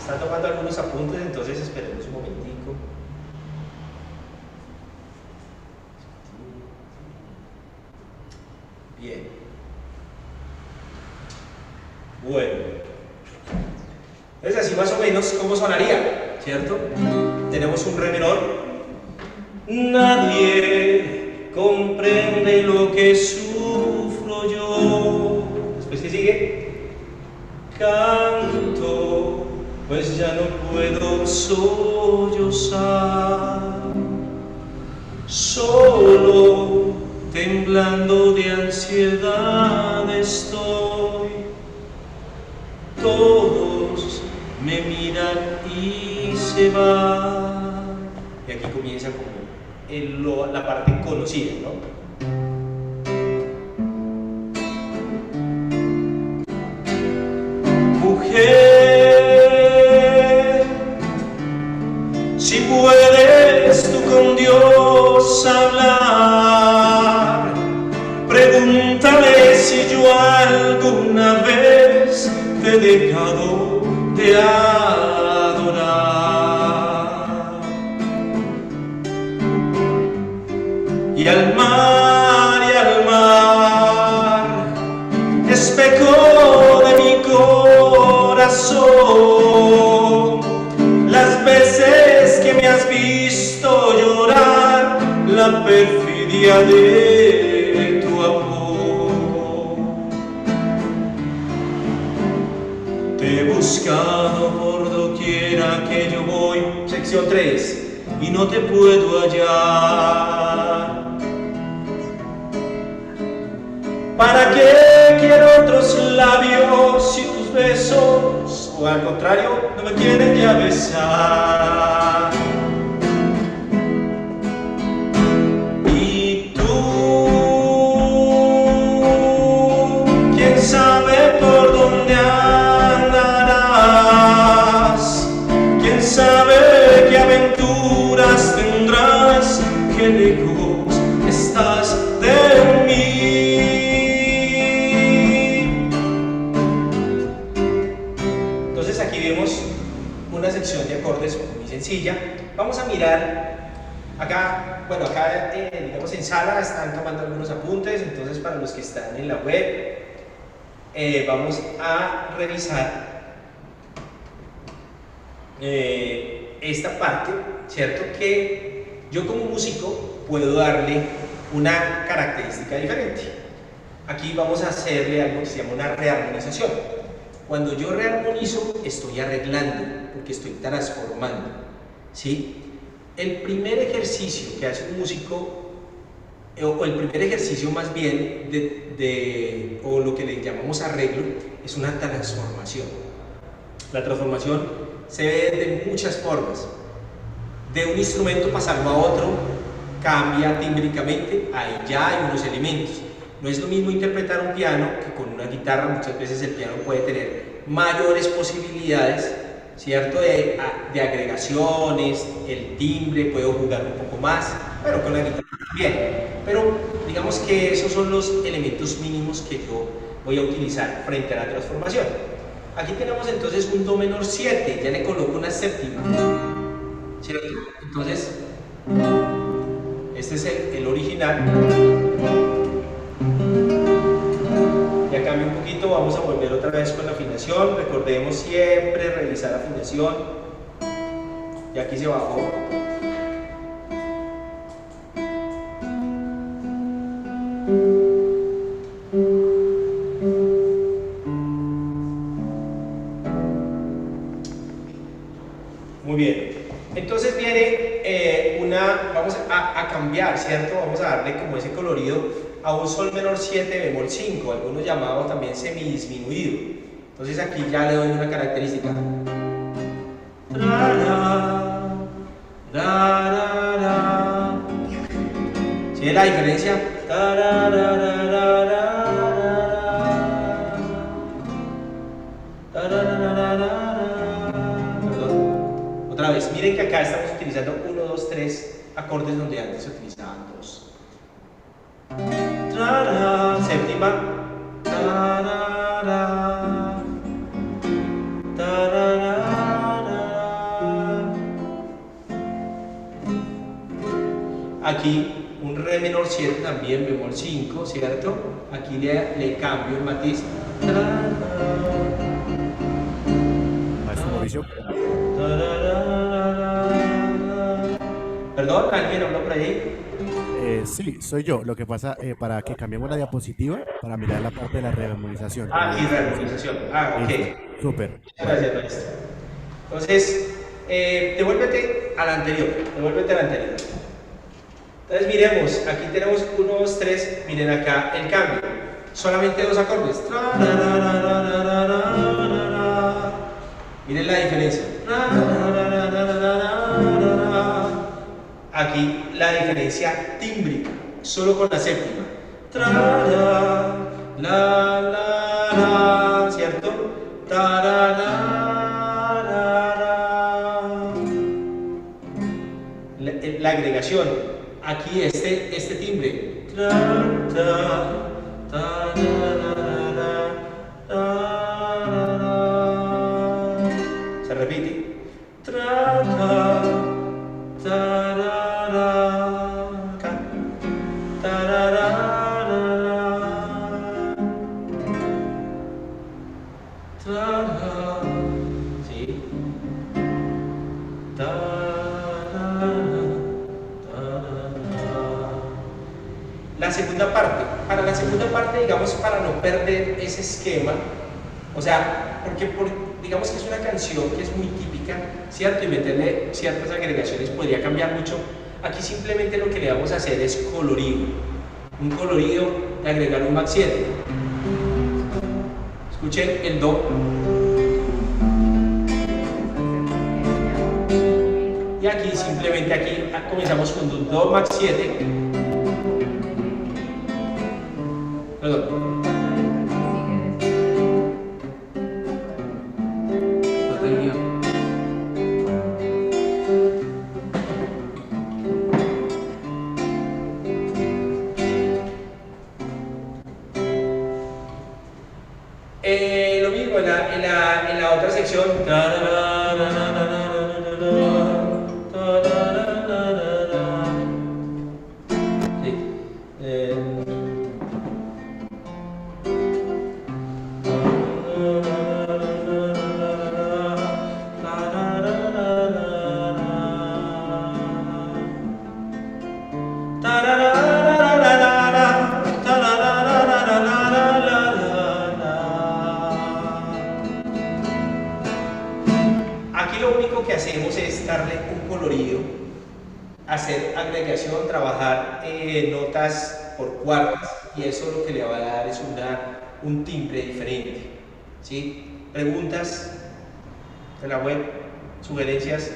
Están tomando algunos apuntes, entonces esperemos un momentico. Bien. Bueno. Entonces así más o menos cómo sonaría, ¿cierto? Tenemos un re menor. Nadie comprende lo que sufro yo. Después, ¿qué sigue? Canto, pues ya no puedo sollozar. Solo, temblando de ansiedad estoy. Todos me miran y se van. Y aquí comienza como la parte conocida, ¿no? Mujer, si puedes tú con Dios hablar, pregúntale si yo alguna vez te he dejado de adorar. Y al mar, espejo de mi corazón, las veces que me has visto llorar, la perfidia de tu amor. Te buscado por doquiera que yo voy. Sección 3. Y no te puedo hallar. ¿Para qué quiero otros labios si tus besos, o al contrario, no me quieren ya besar? Y tú, quién sabe por dónde andarás, quién sabe qué aventuras tendrás, qué lejos estás de mí. Aquí vemos una sección de acordes muy sencilla. Vamos a mirar acá, bueno, acá digamos en sala están tomando algunos apuntes, entonces para los que están en la web vamos a revisar esta parte, ¿cierto? Que yo como músico puedo darle una característica diferente. Aquí vamos a hacerle algo que se llama una rearmonización. Cuando yo rearmonizo, estoy arreglando, porque estoy transformando, ¿sí? El primer ejercicio que hace un músico, o el primer ejercicio más bien, o lo que le llamamos arreglo, es una transformación. La transformación se ve de muchas formas. De un instrumento pasarlo a otro, cambia tímbricamente, ahí ya hay unos elementos. No es lo mismo interpretar un piano que con una guitarra. Muchas veces el piano puede tener mayores posibilidades, ¿cierto? De agregaciones, el timbre, puedo jugar un poco más, pero con la guitarra también. Pero digamos que esos son los elementos mínimos que yo voy a utilizar frente a la transformación. Aquí tenemos entonces un Do menor 7, ya le coloco una séptima, ¿cierto? Entonces, este es el original. Ya cambia un poquito, vamos a volver otra vez con la afinación. Recordemos siempre revisar afinación. Y aquí se bajó. Muy bien. Entonces viene vamos a cambiar, ¿cierto? Vamos a darle como ese colorido a un Sol menor 7 bemol 5, algunos llamados también semidisminuido. Entonces aquí ya le doy una característica. ¿Sí ven la diferencia? Perdón. Otra vez, miren que acá estamos utilizando 1, 2, 3 acordes donde antes se utilizaban 2. Séptima. Aquí un Re menor 7 también, bemol 5, ¿cierto? Aquí le cambio el matiz. Maestro Mauricio. Perdón, ¿alguien habló por ahí? Sí, soy yo. Lo que pasa, para que cambiemos la diapositiva, para mirar la parte de la rearmonización. Y rearmonización. Ok. Listo. Súper. Muchas gracias, maestro. Entonces, devuélvete al anterior. Devuélvete al anterior. Entonces, miremos. Aquí tenemos 1, 2, 3. Miren acá el cambio. Solamente 2 acordes. Miren la diferencia. Aquí la diferencia tímbrica, solo con la séptima. ¿Cierto? La agregación, aquí este timbre. Se repite. ¿Sí? La segunda parte. Para la segunda parte, digamos, para no perder ese esquema, o sea, porque digamos que es una canción que es muy típica, ¿cierto? Y meterle ciertas agregaciones podría cambiar mucho. Aquí simplemente lo que le vamos a hacer es colorido. Un colorido de agregar un Mach 7. Escuchen el Do. Y aquí simplemente aquí comenzamos con un Do Mach 7. Perdón. Lo mismo en la otra sección. Sí. Aquí lo único que hacemos es darle un colorido, hacer agregación, trabajar notas por cuartas, y eso lo que le va a dar es un timbre diferente. ¿Sí? ¿Preguntas de la web? ¿Sugerencias?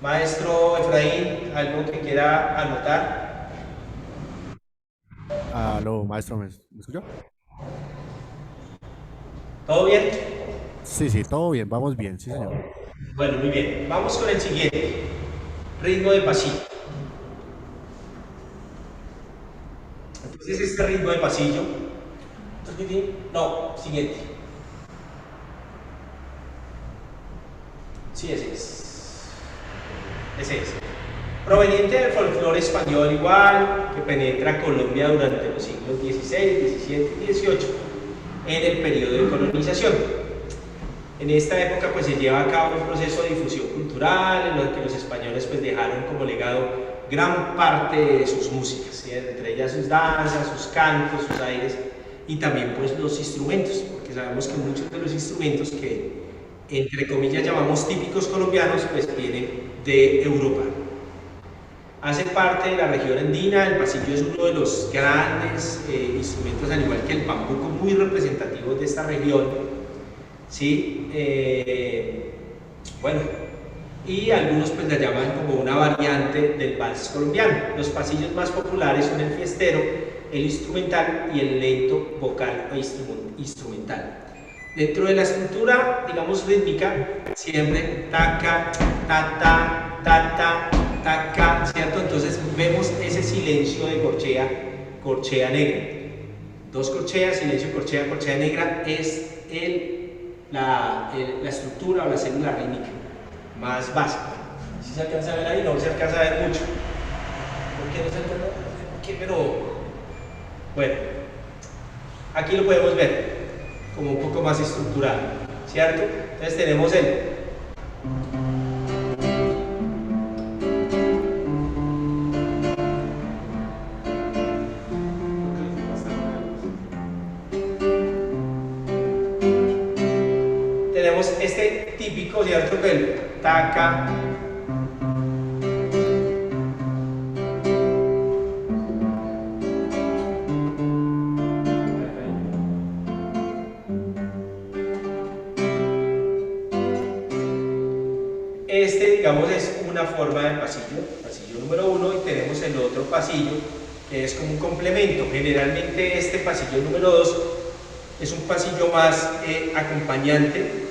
Maestro Efraín, ¿algo que quiera anotar? Aló, maestro, ¿me escuchó? ¿Todo bien? Sí, sí, todo bien, vamos bien, sí, señor. Bueno, muy bien. Vamos con el siguiente. Ritmo de pasillo. Entonces este ritmo de pasillo. No, siguiente. Sí, ese es. Ese es. Proveniente del folclore español igual, que penetra Colombia durante los siglos XVI, XVII y XVIII, en el periodo de colonización. En esta época pues se lleva a cabo un proceso de difusión cultural en el que los españoles pues dejaron como legado gran parte de sus músicas, ¿sí? Entre ellas sus danzas, sus cantos, sus aires y también pues los instrumentos, porque sabemos que muchos de los instrumentos que entre comillas llamamos típicos colombianos pues vienen de Europa. Hace parte de la región andina, el pasillo es uno de los grandes instrumentos, al igual que el bambuco, muy representativos de esta región. ¿Sí? Bueno, y algunos pues la llaman como una variante del vals colombiano. Los pasillos más populares son el fiestero, el instrumental y el lento vocal o instrumental. Dentro de la estructura, digamos, rítmica, siempre taca, ta, ta, taca, ¿cierto? Entonces vemos ese silencio de corchea negra. Dos corcheas, silencio, corchea negra es la estructura o la célula rítmica más básica. Si se alcanza a ver ahí, no se alcanza a ver mucho. ¿Por qué no se alcanza a ver? ¿Por qué? Pero bueno, aquí lo podemos ver como un poco más estructurado, ¿cierto? Entonces tenemos este típico, ¿cierto? Que el taca, este, digamos, es una forma del pasillo número 1, y tenemos el otro pasillo que es como un complemento. Generalmente este pasillo número 2 es un pasillo más acompañante.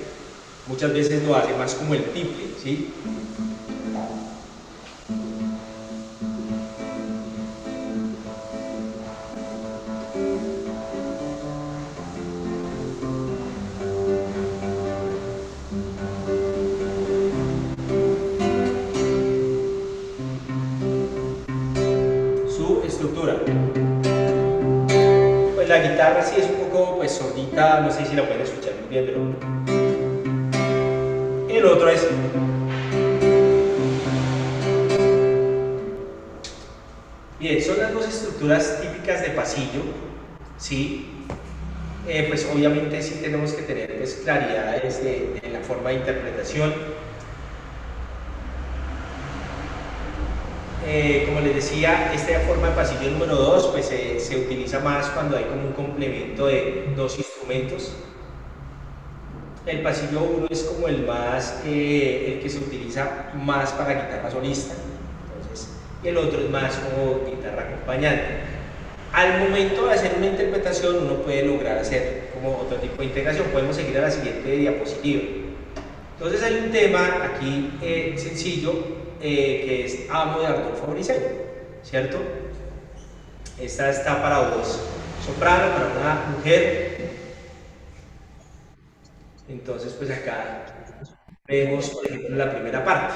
Muchas veces lo hace más como el tiple, ¿sí? Su estructura. Pues la guitarra sí es un poco pues sordita, no sé si la pueden escuchar muy bien, pero el otro es bien, son las dos estructuras típicas de pasillo, ¿sí? pues obviamente sí tenemos que tener pues, claridades de la forma de interpretación. Como les decía, esta forma de pasillo número 2 pues, se utiliza más cuando hay como un complemento de dos instrumentos. El pasillo 1 es como el que se utiliza más para guitarra solista, entonces, y el otro es más como guitarra acompañante. Al momento de hacer una interpretación uno puede lograr hacer como otro tipo de integración. Podemos seguir a la siguiente diapositiva. Entonces hay un tema aquí sencillo que es Amo de Arturo Fabbricelli, ¿cierto? Esta está para voz soprano, para una mujer. Entonces pues acá vemos por ejemplo la primera parte.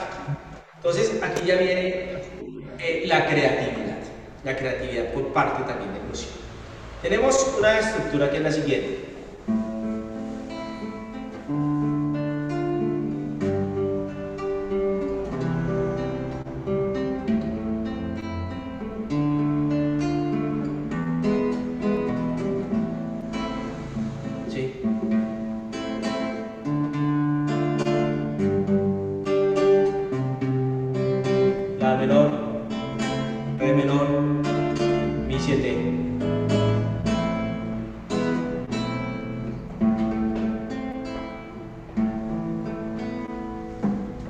Entonces aquí ya viene la creatividad por parte también del músico. Tenemos una estructura que es la siguiente. ¿Sí? La menor, re menor, mi 7.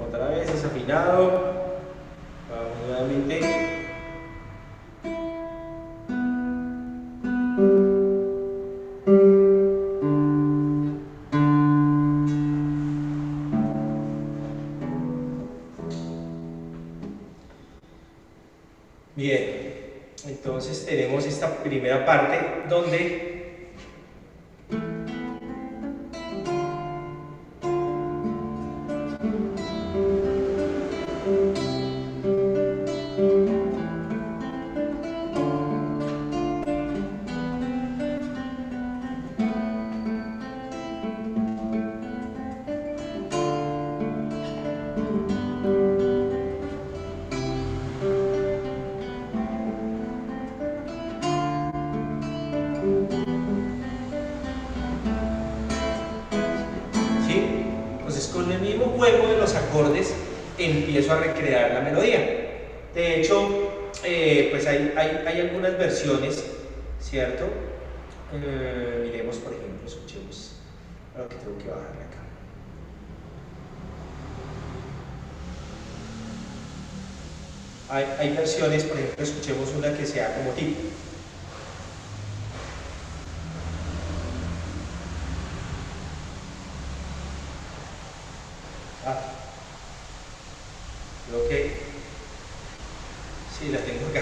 Otra vez desafinado. Vamos nuevamente. Bien, entonces tenemos esta primera parte donde ¿sí? Entonces con el mismo juego de los acordes empiezo a recrear la melodía. De hecho, pues hay algunas versiones, ¿cierto? Miremos, por ejemplo, escuchemos. Ahora que tengo que bajarle acá. Hay versiones, por ejemplo, escuchemos una que sea como tipo. Creo que sí, la tengo acá.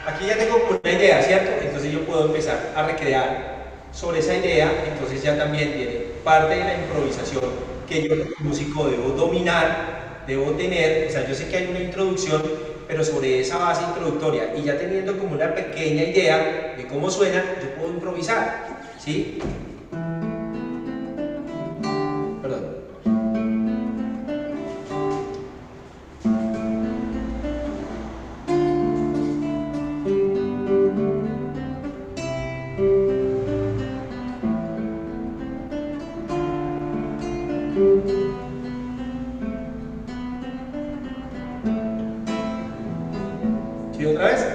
Aquí ya tengo una idea, ¿cierto? Entonces yo puedo empezar a recrear sobre esa idea, entonces ya también viene parte de la improvisación que yo como músico debo dominar, debo tener, o sea, yo sé que hay una introducción, pero sobre esa base introductoria y ya teniendo como una pequeña idea de cómo suena, yo puedo improvisar, ¿sí? Perdón. ¿Sí, otra vez?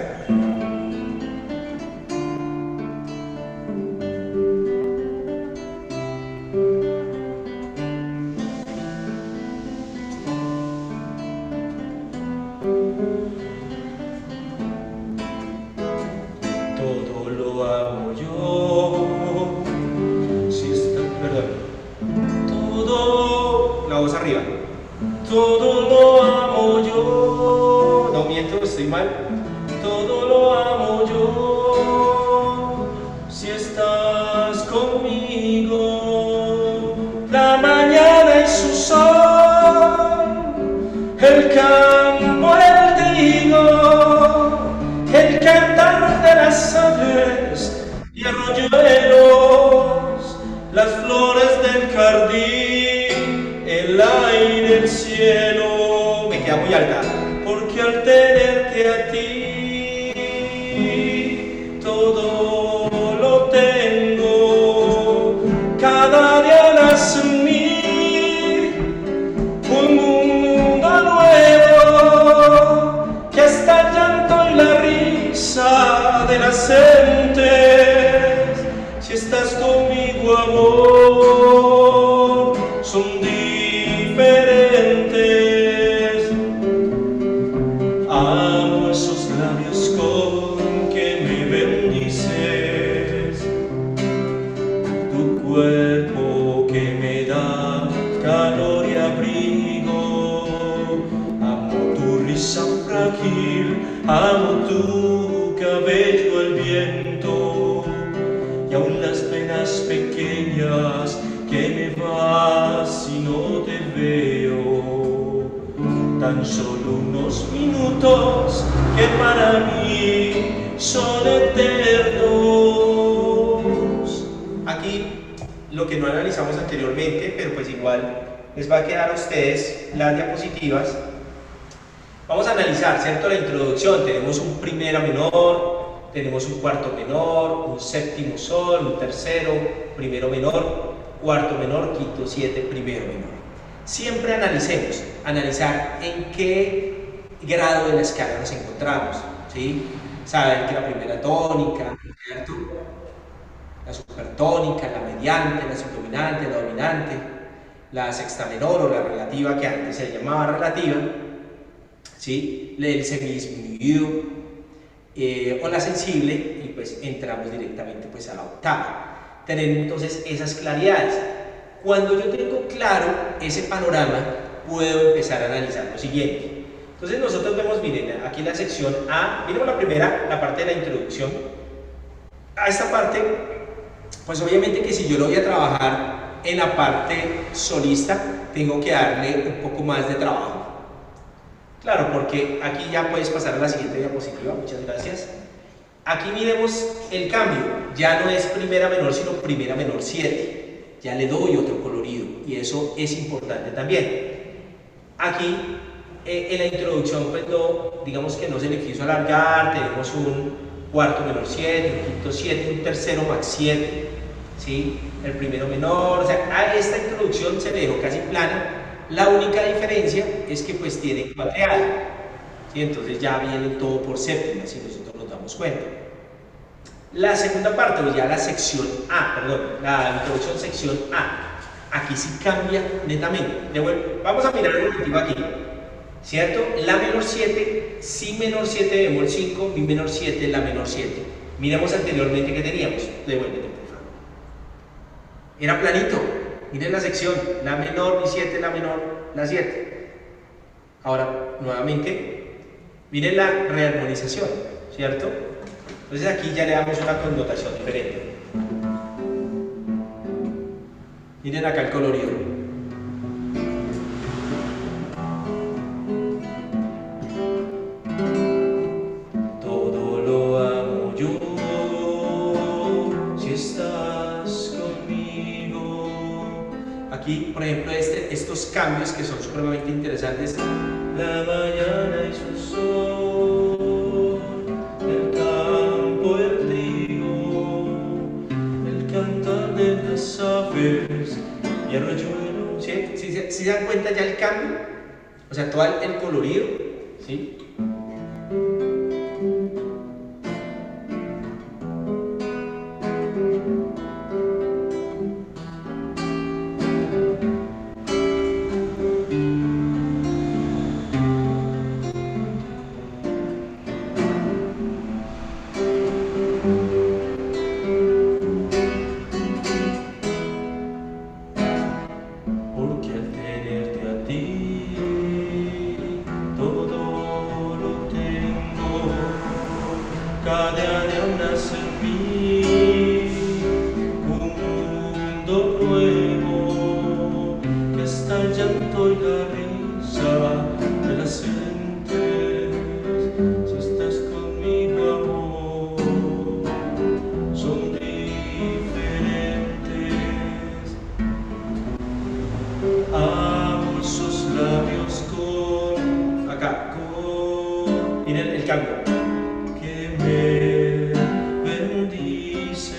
Todo lo hago yo. Si está, perdón. Todo, la voz arriba. Todo lo amo yo. No miento, estoy mal. Todo lo amo yo. Si estás conmigo. La mañana y su sol. El campo, el trigo. El cantar de las aves. arroyuelos, las flores del jardín, el aire, el cielo. Me queda muy alta. Porque al tenerte a ti, todo lo tengo. Cada día nace en mí un mundo nuevo, que está el llanto y la risa de las gentes. Si estás conmigo, amor, son diferentes. Amo esos labios con que me bendices, tu cuerpo que me da calor y abrigo. Amo tu risa frágil, amo tu cabello al viento, y aún las penas pequeñas que me vas si no te veo. Tan solo unos minutos que para mí son eternos. Aquí lo que no analizamos anteriormente, pero pues igual les va a quedar a ustedes las diapositivas. Vamos a analizar, ¿cierto? La introducción. Tenemos un primera menor, tenemos un cuarto menor, un séptimo sol, un tercero, primero menor, cuarto menor, quinto, siete, primero menor. Siempre analicemos, analizar en qué grado de la escala nos encontramos, ¿sí? Saben que la primera tónica, ¿cierto? La supertónica, la mediante, la subdominante, la dominante, la sexta menor o la relativa, que antes se llamaba relativa, ¿sí? El semidisminuido o la sensible, y pues entramos directamente pues a la octava. Tenemos entonces esas claridades. Cuando yo tengo claro ese panorama, puedo empezar a analizar lo siguiente. Entonces nosotros vemos, miren, aquí la sección A, miremos la primera, la parte de la introducción. A esta parte, pues obviamente que si yo lo voy a trabajar en la parte solista, tengo que darle un poco más de trabajo. Claro, porque aquí ya puedes pasar a la siguiente diapositiva, muchas gracias. Aquí miremos el cambio, ya no es primera menor, sino primera menor 7. Ya le doy otro colorido y eso es importante también. Aquí en la introducción, pues no, digamos que no se le quiso alargar, tenemos un cuarto menor 7, un quinto 7, un tercero max 7, ¿sí? El primero menor, o sea, a esta introducción se le dejó casi plana. La única diferencia es que pues tiene cuadreado, ¿sí? Entonces ya viene todo por séptima, si nosotros nos damos cuenta. La segunda parte, o ya la sección A, perdón, la introducción sección A, aquí sí cambia netamente. Vamos a mirar un momentito aquí, ¿cierto? La menor 7, si menor 7 bemol 5, mi menor 7, la menor 7. Miremos anteriormente que teníamos. Devuélvete, por favor. Era planito. Miren la sección, la menor, mi 7, la menor, la 7. Ahora, nuevamente, miren la rearmonización, ¿cierto? Entonces aquí ya le damos una connotación diferente. Miren acá el colorido. Todo lo amo yo, si estás conmigo. Aquí, por ejemplo, estos cambios que son supremamente interesantes. La mañana y su sol, el campo, el trigo, el cantar de las aves y arroyuelo. ¿Sí? ¿Sí se dan cuenta ya el cambio? O sea, todo el colorido, ¿sí? Porque al tenerte a ti, todo lo cambio. Que me bendices,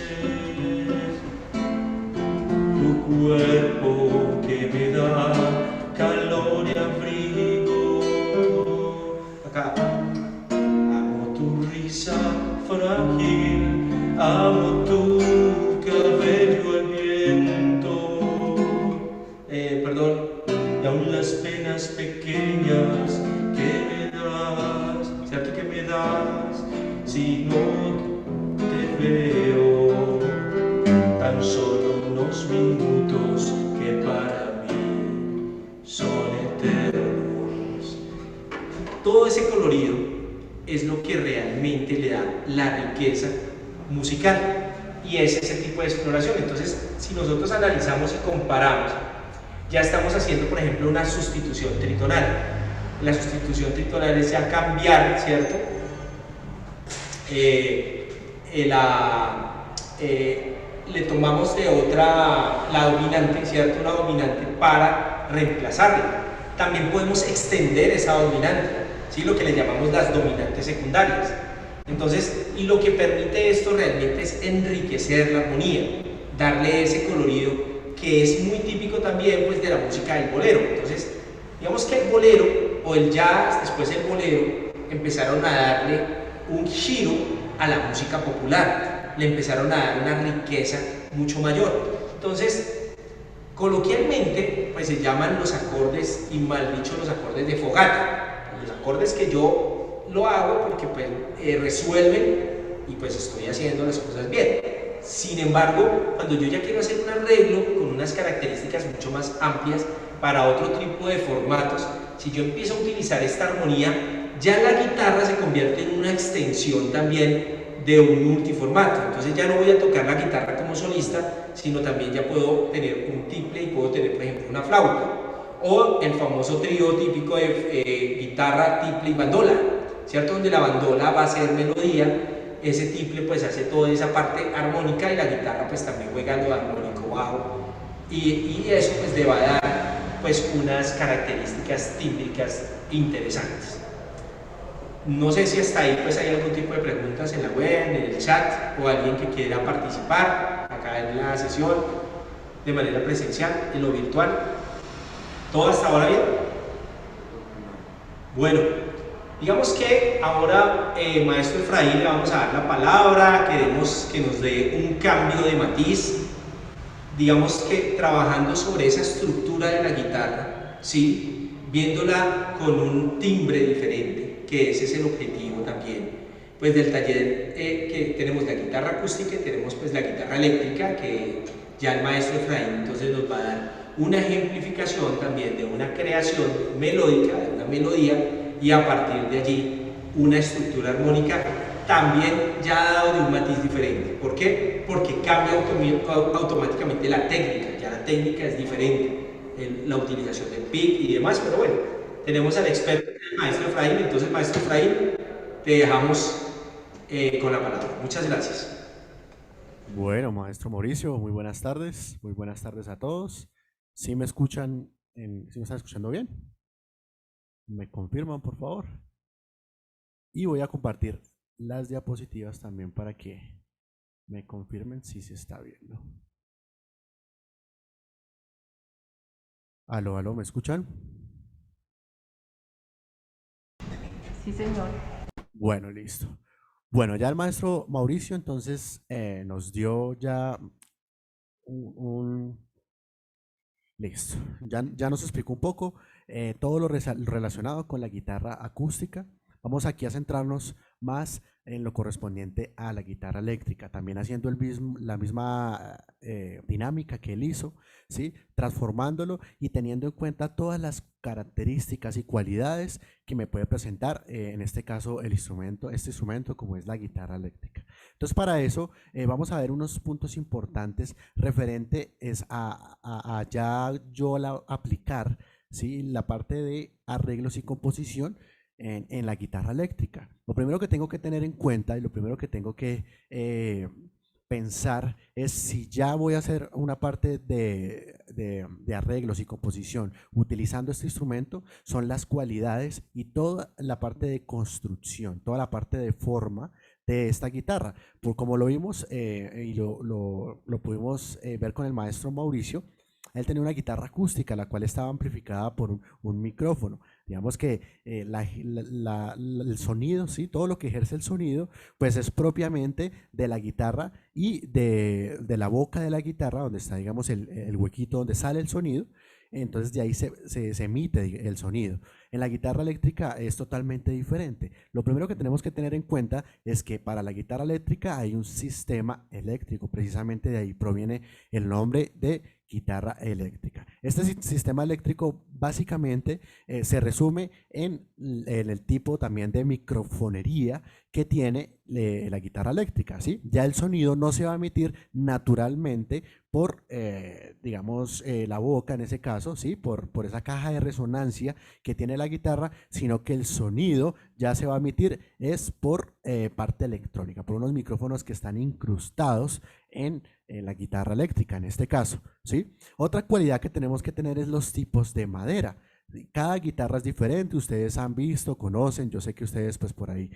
tu cuerpo que me da calor y abrigo. Acá. Amo tu risa frágil, amo tu cabello al viento. Perdón, y aún las penas pequeñas que me das, ¿cierto que me das? Si no te veo, tan solo unos minutos que para mí son eternos. Todo ese colorido es lo que realmente le da la riqueza musical y es ese tipo de exploración. Entonces, si nosotros analizamos y comparamos, ya estamos haciendo, por ejemplo, una sustitución tritonal. La sustitución tritonal es ya cambiar, ¿cierto? Le tomamos de otra, la dominante, ¿cierto? Una dominante para reemplazarla. También podemos extender esa dominante, ¿sí? Lo que le llamamos las dominantes secundarias. Entonces, y lo que permite esto realmente es enriquecer la armonía, darle ese colorido que es muy típico también pues, de la música del bolero. Entonces, digamos que el bolero o el jazz, después el bolero, empezaron a darle un giro a la música popular, le empezaron a dar una riqueza mucho mayor. Entonces, coloquialmente, pues se llaman los acordes, y mal dicho, los acordes de fogata. Los acordes que yo lo hago porque pues resuelven y pues estoy haciendo las cosas bien. Sin embargo, cuando yo ya quiero hacer un arreglo con unas características mucho más amplias para otro tipo de formatos, si yo empiezo a utilizar esta armonía, ya la guitarra se convierte en una extensión también de un multiformato. Entonces ya no voy a tocar la guitarra como solista, sino también ya puedo tener un tiple y puedo tener, por ejemplo, una flauta. O el famoso trío típico de guitarra, tiple y bandola, ¿cierto? Donde la bandola va a ser melodía, ese tiple pues hace toda esa parte armónica y la guitarra pues también juega lo armónico bajo y eso pues le va a dar pues unas características tímbricas interesantes. No sé si hasta ahí pues hay algún tipo de preguntas en la web, en el chat o alguien que quiera participar acá en la sesión de manera presencial, en lo virtual. ¿Todo hasta ahora bien? Bueno, digamos que ahora, maestro Efraín, le vamos a dar la palabra, queremos que nos dé un cambio de matiz, digamos que trabajando sobre esa estructura de la guitarra, ¿sí? Viéndola con un timbre diferente, que ese es el objetivo también, pues del taller que tenemos la guitarra acústica y tenemos pues la guitarra eléctrica, que ya el maestro Efraín entonces nos va a dar una ejemplificación también de una creación melódica, de una melodía, y a partir de allí una estructura armónica también ya dado de un matiz diferente. ¿Por qué? Porque cambia automáticamente la técnica, ya la técnica es diferente, la utilización del pick y demás, pero bueno, tenemos al experto, el maestro Efraín. Entonces, maestro Efraín, te dejamos con la palabra. Muchas gracias. Bueno, maestro Mauricio, muy buenas tardes a todos. ¿Sí me escuchan, sí me están escuchando bien? ¿Me confirman, por favor? Y voy a compartir las diapositivas también para que me confirmen si se está viendo. Aló, aló, ¿me escuchan? Sí, señor. Bueno, listo. Bueno, ya el maestro Mauricio entonces nos dio ya listo. Ya nos explicó un poco todo lo relacionado con la guitarra acústica. Vamos aquí a centrarnos más en lo correspondiente a la guitarra eléctrica, también haciendo la misma dinámica que él hizo, ¿sí? Transformándolo y teniendo en cuenta todas las características y cualidades que me puede presentar, en este caso, este instrumento como es la guitarra eléctrica. Entonces, para eso vamos a ver unos puntos importantes referente a ya yo aplicar, ¿sí? La parte de arreglos y composición en la guitarra eléctrica. Lo primero que tengo que tener en cuenta y lo primero que tengo que pensar es si ya voy a hacer una parte de arreglos y composición utilizando este instrumento, son las cualidades y toda la parte de construcción, toda la parte de forma de esta guitarra. Por como lo vimos y lo pudimos ver con el maestro Mauricio, él tenía una guitarra acústica, la cual estaba amplificada por un micrófono. Digamos que el sonido, ¿sí? Todo lo que ejerce el sonido, pues es propiamente de la guitarra y de la boca de la guitarra, donde está, digamos, el huequito donde sale el sonido. Entonces de ahí se emite el sonido. En la guitarra eléctrica es totalmente diferente. Lo primero que tenemos que tener en cuenta es que para la guitarra eléctrica hay un sistema eléctrico. Precisamente de ahí proviene el nombre de guitarra eléctrica. Este sistema eléctrico básicamente se resume en el tipo también de microfonería que tiene la guitarra eléctrica, ¿sí? Ya el sonido no se va a emitir naturalmente por, digamos, la boca en ese caso, ¿sí? Por esa caja de resonancia que tiene la guitarra, sino que el sonido ya se va a emitir es por parte electrónica, por unos micrófonos que están incrustados en la guitarra eléctrica en este caso, ¿sí? Otra cualidad que tenemos que tener es los tipos de madera. Cada guitarra es diferente, ustedes han visto, conocen, yo sé que ustedes pues por ahí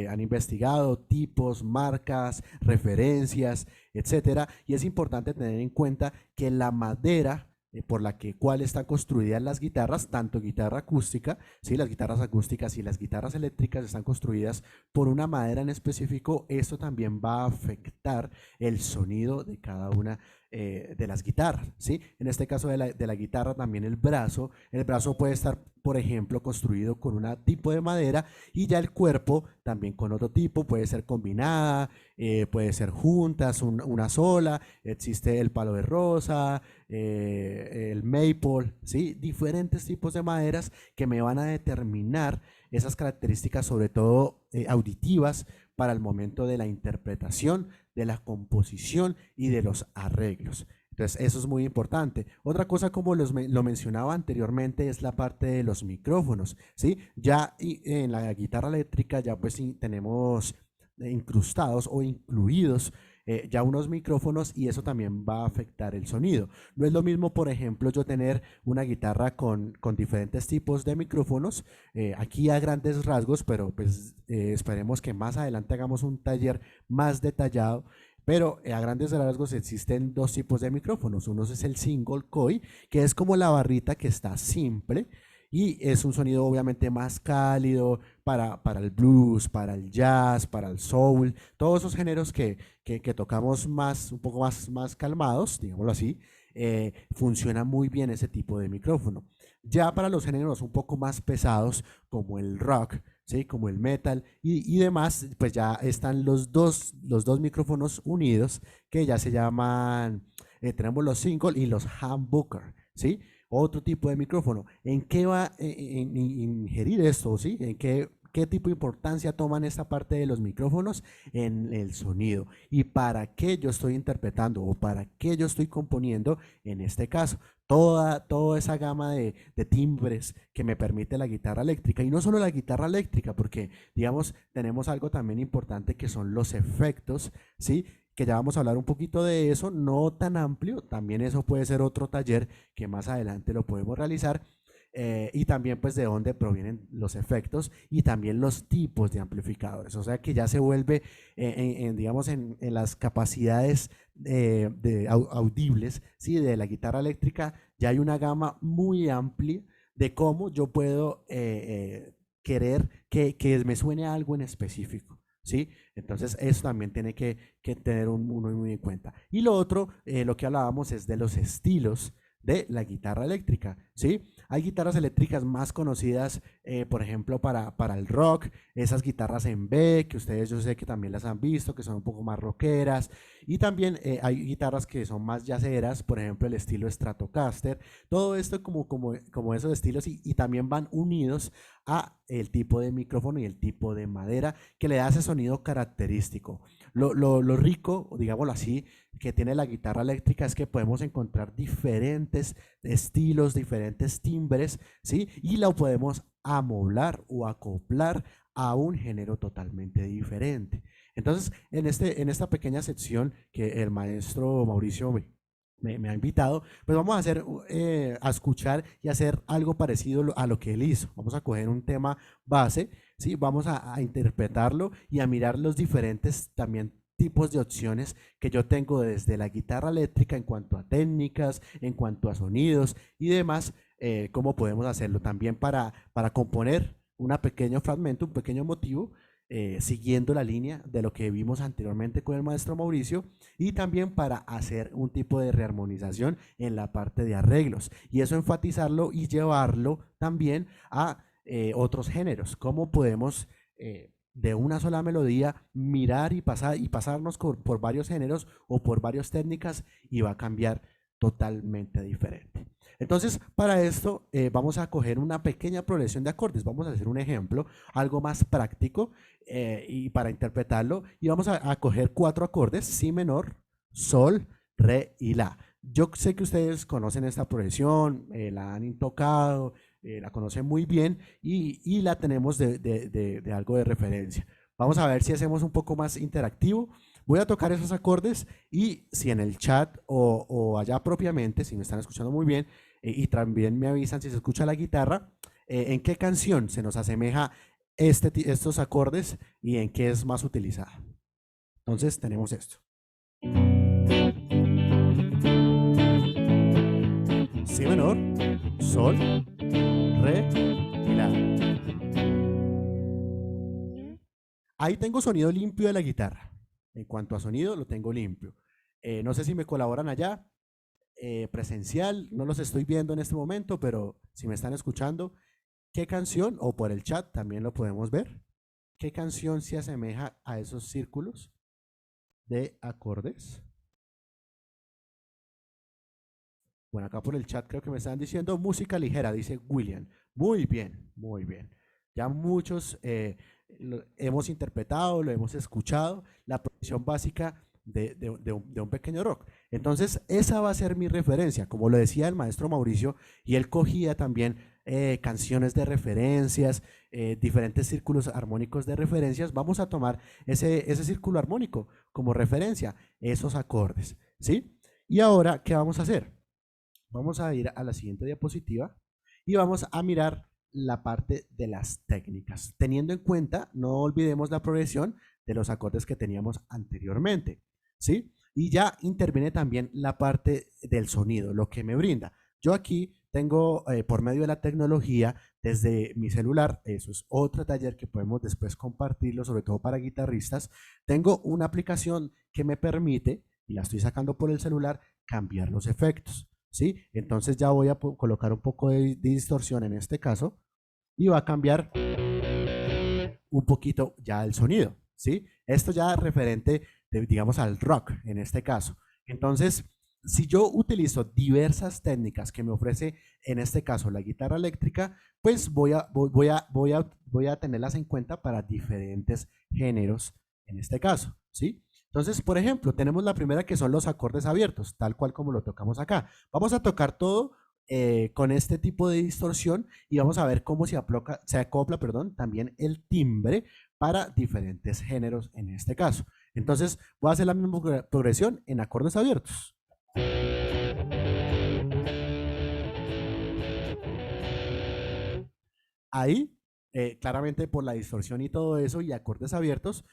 han investigado tipos, marcas, referencias, etcétera, y es importante tener en cuenta que la madera por la cual están construidas las guitarras, tanto guitarra acústica, ¿sí? Las guitarras acústicas y las guitarras eléctricas están construidas por una madera en específico. Esto también va a afectar el sonido de cada una de las guitarras, ¿sí? En este caso de la guitarra también el brazo puede estar, por ejemplo, construido con un tipo de madera y ya el cuerpo también con otro tipo, puede ser combinada, puede ser juntas, una sola, existe el palo de rosa, el maple, ¿sí? Diferentes tipos de maderas que me van a determinar esas características, sobre todo auditivas, para el momento de la interpretación, de la composición y de los arreglos. Entonces, eso es muy importante. Otra cosa, como lo mencionaba anteriormente, es la parte de los micrófonos, ¿sí? Ya en la guitarra eléctrica ya pues tenemos incrustados o incluidos ya unos micrófonos y eso también va a afectar el sonido. No es lo mismo, por ejemplo, yo tener una guitarra con diferentes tipos de micrófonos, aquí a grandes rasgos, pero pues esperemos que más adelante hagamos un taller más detallado. Pero a grandes rasgos existen dos tipos de micrófonos. Uno es el single coil, que es como la barrita que está simple y es un sonido obviamente más cálido para el blues, para el jazz, para el soul, todos esos géneros que tocamos más, un poco más calmados, digámoslo así, funciona muy bien ese tipo de micrófono. Ya para los géneros un poco más pesados, como el rock, ¿sí? Como el metal y demás, pues ya están los dos micrófonos unidos que ya se llaman, tenemos los single y los humbucker, ¿sí? Otro tipo de micrófono. ¿En qué va a ingerir esto? ¿Sí? ¿En qué tipo de importancia toman esta parte de los micrófonos? En el sonido. ¿Y para qué yo estoy interpretando o para qué yo estoy componiendo en este caso? Toda esa gama de timbres que me permite la guitarra eléctrica. Y no solo la guitarra eléctrica, porque, digamos, tenemos algo también importante que son los efectos, ¿sí? Que ya vamos a hablar un poquito de eso, no tan amplio, también eso puede ser otro taller que más adelante lo podemos realizar, y también pues de dónde provienen los efectos y también los tipos de amplificadores, o sea que ya se vuelve, digamos, en las capacidades audibles, ¿sí? De la guitarra eléctrica ya hay una gama muy amplia de cómo yo puedo querer que me suene algo en específico, ¿sí? Entonces eso también tiene que tener uno muy en cuenta. Y lo otro, lo que hablábamos es de los estilos de la guitarra eléctrica, ¿sí? Hay guitarras eléctricas más conocidas, por ejemplo, para el rock, esas guitarras en B, que ustedes yo sé que también las han visto, que son un poco más rockeras, y también hay guitarras que son más jazzeras, por ejemplo, el estilo Stratocaster, todo esto como esos estilos y también van unidos a el tipo de micrófono y el tipo de madera que le da ese sonido característico. Lo rico, digámoslo así, que tiene la guitarra eléctrica es que podemos encontrar diferentes estilos, diferentes timbres, ¿sí? Y lo podemos amoblar o acoplar a un género totalmente diferente. Entonces, en esta pequeña sección que el maestro Mauricio me ha invitado, pues vamos a hacer, a escuchar y hacer algo parecido a lo que él hizo. Vamos a coger un tema base, ¿sí? Vamos a interpretarlo y a mirar los diferentes también tipos de opciones que yo tengo desde la guitarra eléctrica en cuanto a técnicas, en cuanto a sonidos y demás, cómo podemos hacerlo también para componer un pequeño fragmento, un pequeño motivo, siguiendo la línea de lo que vimos anteriormente con el maestro Mauricio, y también para hacer un tipo de rearmonización en la parte de arreglos, y eso enfatizarlo y llevarlo también a otros géneros, cómo podemos de una sola melodía mirar y pasarnos por varios géneros o por varias técnicas, y va a cambiar totalmente diferente. Entonces, para esto vamos a coger una pequeña progresión de acordes. Vamos a hacer un ejemplo, algo más práctico, y para interpretarlo, y vamos a coger 4 acordes: si menor, sol, re y la. Yo sé que ustedes conocen esta progresión, la han tocado, la conocen muy bien, y la tenemos de algo de referencia. Vamos a ver si hacemos un poco más interactivo. Voy a tocar esos acordes, y si en el chat o allá propiamente, si me están escuchando muy bien, y también me avisan si se escucha la guitarra, en qué canción se nos asemeja estos acordes y en qué es más utilizada. Entonces tenemos esto. Si menor, sol, re y la. Ahí tengo sonido limpio de la guitarra. En cuanto a sonido, lo tengo limpio. No sé si me colaboran allá, presencial, no los estoy viendo en este momento, pero si me están escuchando, ¿qué canción, o por el chat también lo podemos ver, qué canción se asemeja a esos círculos de acordes? Bueno, acá por el chat creo que me están diciendo música ligera, dice William. Muy bien, muy bien. Ya muchos lo hemos interpretado, lo hemos escuchado, la progresión básica de un pequeño rock. Entonces, esa va a ser mi referencia, como lo decía el maestro Mauricio, y él cogía también canciones de referencias, diferentes círculos armónicos de referencias. Vamos a tomar ese círculo armónico como referencia, esos acordes, ¿sí? Y ahora, ¿qué vamos a hacer? Vamos a ir a la siguiente diapositiva y vamos a mirar la parte de las técnicas, teniendo en cuenta, no olvidemos la progresión de los acordes que teníamos anteriormente, ¿sí? Y ya interviene también la parte del sonido, lo que me brinda. Yo aquí tengo, por medio de la tecnología, desde mi celular, eso es otro taller que podemos después compartirlo, sobre todo para guitarristas, tengo una aplicación que me permite, y la estoy sacando por el celular, cambiar los efectos, ¿sí? Entonces ya voy a colocar un poco de distorsión en este caso, y va a cambiar un poquito ya el sonido, ¿sí? Esto ya referente, digamos, al rock en este caso. Entonces, si yo utilizo diversas técnicas que me ofrece, en este caso, la guitarra eléctrica, pues voy a tenerlas en cuenta para diferentes géneros en este caso, ¿sí? Entonces, por ejemplo, tenemos la primera, que son los acordes abiertos, tal cual como lo tocamos acá. Vamos a tocar todo con este tipo de distorsión, y vamos a ver cómo se acopla, perdón, también el timbre para diferentes géneros en este caso. Entonces, voy a hacer la misma progresión en acordes abiertos. Ahí, claramente por la distorsión y todo eso y acordes abiertos,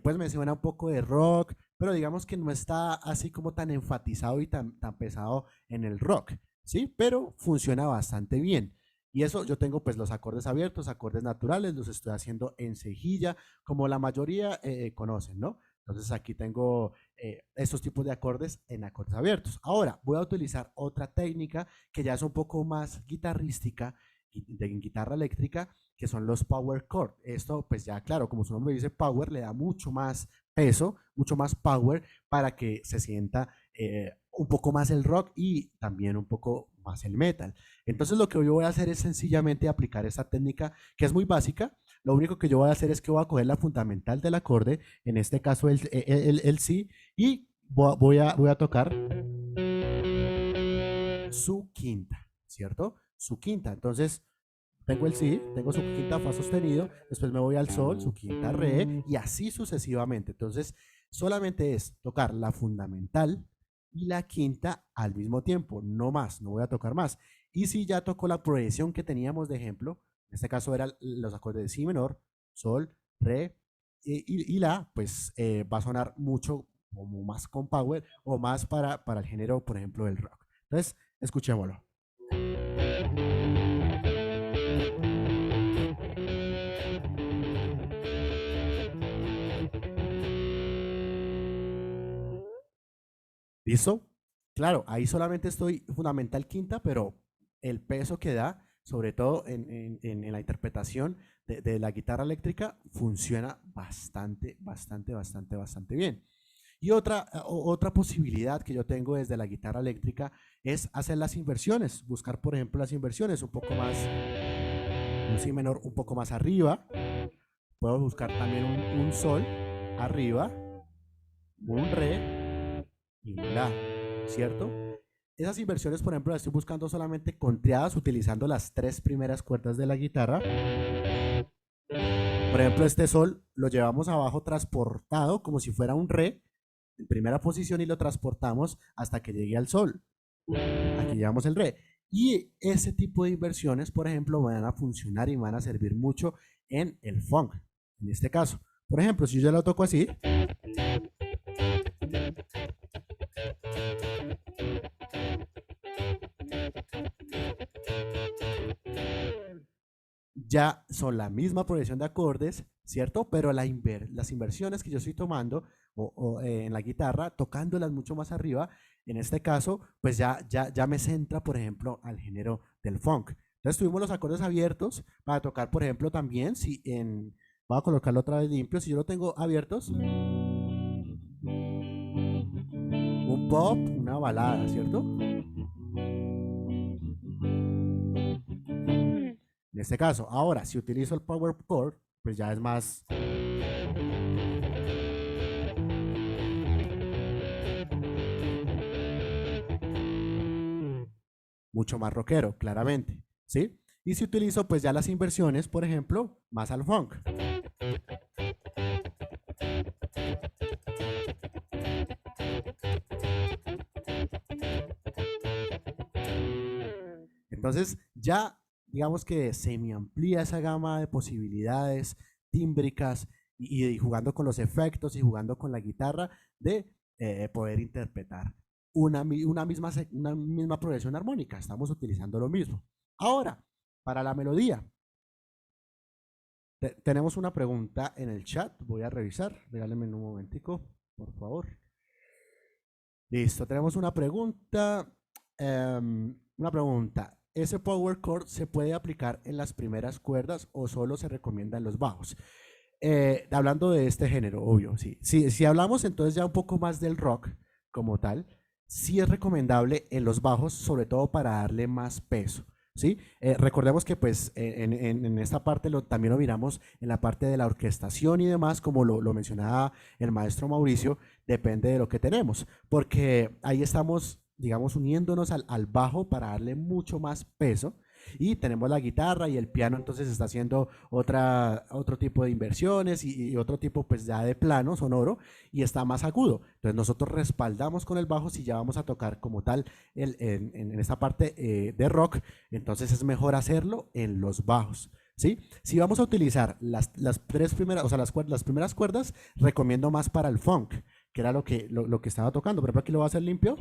pues me suena un poco de rock, pero digamos que no está así como tan enfatizado y tan pesado en el rock, ¿sí? Pero funciona bastante bien. Y eso, yo tengo pues los acordes abiertos, acordes naturales, los estoy haciendo en cejilla, como la mayoría conocen, ¿no? Entonces aquí tengo estos tipos de acordes en acordes abiertos. Ahora voy a utilizar otra técnica que ya es un poco más guitarrística, de guitarra eléctrica, que son los power chord. Esto, pues ya claro, como su nombre dice, power, le da mucho más peso, mucho más power, para que se sienta un poco más el rock y también un poco más el metal. Entonces lo que yo voy a hacer es sencillamente aplicar esta técnica, que es muy básica. Lo único que yo voy a hacer es que voy a coger la fundamental del acorde, en este caso el si, y voy a tocar su quinta, ¿cierto? Su quinta. Entonces, tengo el si, tengo su quinta fa sostenido, después me voy al sol, su quinta re y así sucesivamente. Entonces, solamente es tocar la fundamental y la quinta al mismo tiempo, no más, no voy a tocar más. Y si ya tocó la progresión que teníamos de ejemplo, en este caso eran los acordes de si menor, sol, re y la, pues va a sonar mucho como más con power o más para el género, por ejemplo, del rock. Entonces, escuchémoslo. ¿Listo? Claro, ahí solamente estoy fundamental quinta, pero el peso que da, sobre todo en la interpretación de la guitarra eléctrica, funciona bastante bien. Y otra posibilidad que yo tengo desde la guitarra eléctrica es hacer las inversiones, buscar por ejemplo las inversiones un poco más, un si menor un poco más arriba, puedo buscar también un sol arriba, un re y un la, ¿cierto? Esas inversiones, por ejemplo, las estoy buscando solamente conteadas utilizando las tres primeras cuerdas de la guitarra. Por ejemplo, este sol lo llevamos abajo transportado como si fuera un re en primera posición y lo transportamos hasta que llegue al sol. Aquí llevamos el re. Y ese tipo de inversiones, por ejemplo, van a funcionar y van a servir mucho en el funk. En este caso, por ejemplo, si yo lo toco así, ya son la misma progresión de acordes, ¿cierto? Pero las inversiones que yo estoy tomando en la guitarra, tocándolas mucho más arriba, en este caso, pues ya me centra, por ejemplo, al género del funk. Entonces tuvimos los acordes abiertos para tocar, por ejemplo, también, voy a colocarlo otra vez limpio, si yo lo tengo abiertos, un pop, una balada, ¿cierto? En este caso, ahora, si utilizo el power chord, pues ya es más... mucho más rockero, claramente, ¿sí? Y si utilizo pues ya las inversiones, por ejemplo, más al funk. Entonces ya digamos que se me amplía esa gama de posibilidades tímbricas y jugando con los efectos y jugando con la guitarra de poder interpretar una misma progresión armónica. Estamos utilizando lo mismo. Ahora, para la melodía, tenemos una pregunta en el chat. Voy a revisar. Regálenme un momentico, por favor. Listo, tenemos una pregunta. Una pregunta. ¿Ese power chord se puede aplicar en las primeras cuerdas o solo se recomienda en los bajos? Hablando de este género, obvio, sí. Si hablamos entonces ya un poco más del rock como tal, sí es recomendable en los bajos, sobre todo para darle más peso. ¿Sí? Recordemos que pues en esta parte también lo miramos en la parte de la orquestación y demás, como lo mencionaba el maestro Mauricio, depende de lo que tenemos, porque ahí estamos, digamos, uniéndonos al bajo para darle mucho más peso. Y tenemos la guitarra y el piano, entonces está haciendo otro tipo de inversiones y otro tipo pues ya de plano sonoro y está más agudo. Entonces nosotros respaldamos con el bajo si ya vamos a tocar como tal en esta parte de rock, entonces es mejor hacerlo en los bajos. ¿Sí? Si vamos a utilizar las tres primeras, o sea, las primeras cuerdas, recomiendo más para el funk, que era lo que estaba tocando. Por ejemplo, aquí lo voy a hacer limpio.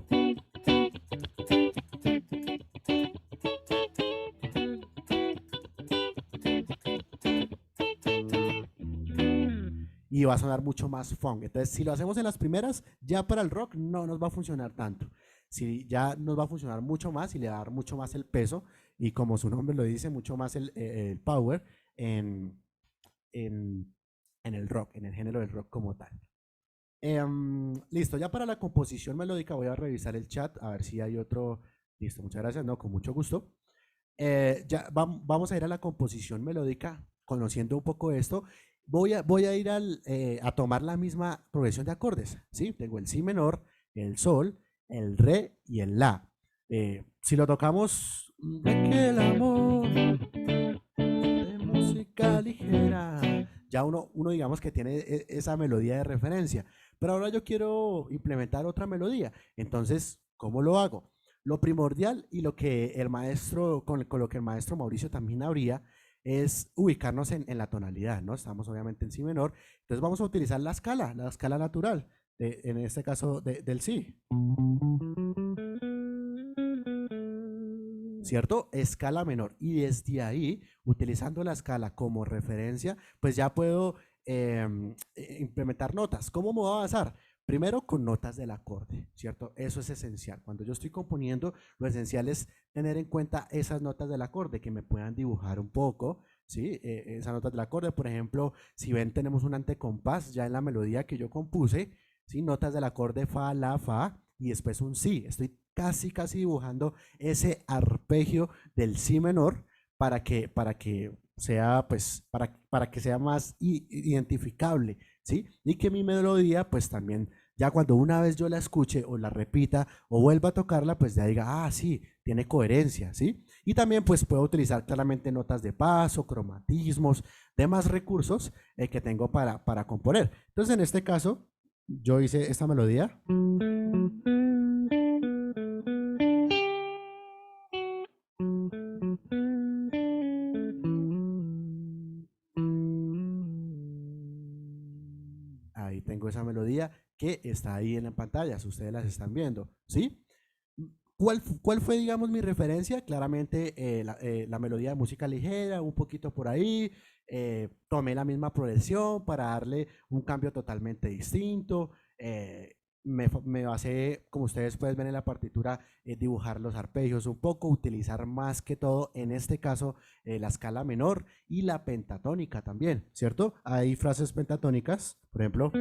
Y va a sonar mucho más funk. Entonces, si lo hacemos en las primeras, ya para el rock no nos va a funcionar tanto. Si ya nos va a funcionar mucho más y le va a dar mucho más el peso y como su nombre lo dice, mucho más el power en el rock, en el género del rock como tal. Listo, ya para la composición melódica voy a revisar el chat a ver si hay otro. Listo, muchas gracias, no, con mucho gusto. Ya vamos a ir a la composición melódica, conociendo un poco esto. Voy a ir a tomar la misma progresión de acordes, ¿sí? Tengo el si menor, el sol, el re y el la. Si lo tocamos, de que el amor ligera. Ya uno digamos que tiene esa melodía de referencia, pero ahora yo quiero implementar otra melodía. Entonces, ¿cómo lo hago? Lo primordial y lo que el maestro, con lo que el maestro Mauricio también habría, es ubicarnos en la tonalidad, ¿no? Estamos obviamente en si menor, entonces vamos a utilizar la escala natural, en este caso del si. ¿Cierto? Escala menor. Y desde ahí, utilizando la escala como referencia, pues ya puedo implementar notas. ¿Cómo me voy a basar? Primero con notas del acorde, ¿cierto? Eso es esencial. Cuando yo estoy componiendo, lo esencial es tener en cuenta esas notas del acorde que me puedan dibujar un poco, ¿sí? Esas notas del acorde, por ejemplo, si ven, tenemos un antecompás ya en la melodía que yo compuse, ¿sí? Notas del acorde fa, la, fa y después un si. Estoy casi dibujando ese arpegio del si menor para que sea, pues, para que sea más identificable, ¿sí? Y que mi melodía, pues también, ya cuando una vez yo la escuche o la repita o vuelva a tocarla, pues ya diga, ah, sí, tiene coherencia, ¿sí? Y también, pues, puedo utilizar claramente notas de paso, cromatismos, demás recursos que tengo para componer. Entonces, en este caso, yo hice esta melodía. Ahí tengo esa melodía que está ahí en la pantalla, si ustedes las están viendo, ¿sí? ¿Cuál fue, digamos, mi referencia? Claramente la melodía de música ligera, un poquito por ahí, tomé la misma progresión para darle un cambio totalmente distinto, me basé, como ustedes pueden ver en la partitura, dibujar los arpegios un poco, utilizar más que todo, en este caso, la escala menor y la pentatónica también, ¿cierto? Hay frases pentatónicas, por ejemplo.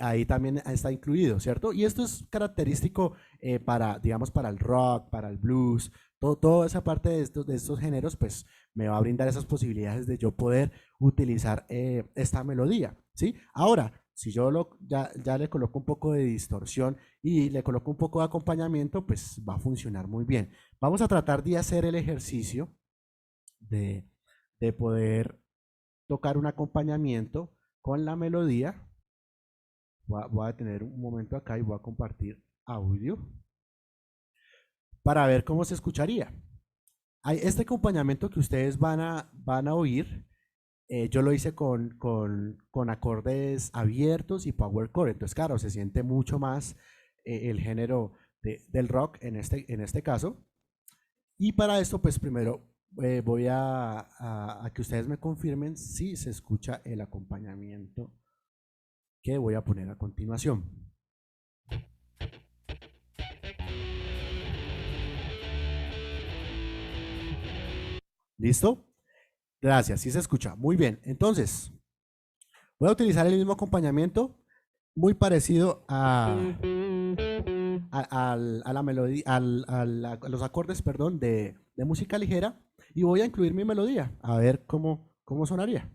Ahí también está incluido, ¿cierto? Y esto es característico para, digamos, para el rock, para el blues, toda esa parte de estos géneros, pues me va a brindar esas posibilidades de yo poder utilizar esta melodía, ¿sí? Ahora, si yo ya le coloco un poco de distorsión y le coloco un poco de acompañamiento, pues va a funcionar muy bien. Vamos a tratar de hacer el ejercicio de, de poder tocar un acompañamiento con la melodía. Voy a tener un momento acá y voy a compartir audio para ver cómo se escucharía. Este acompañamiento que ustedes van a oír, yo lo hice con acordes abiertos y power chord. Entonces, claro, se siente mucho más el género del rock en este caso. Y para esto, pues primero voy a que ustedes me confirmen si se escucha el acompañamiento que voy a poner a continuación. ¿Listo? Gracias, sí se escucha. Muy bien, entonces voy a utilizar el mismo acompañamiento, muy parecido a la melodía, a los acordes, perdón, de música ligera, y voy a incluir mi melodía, a ver cómo sonaría.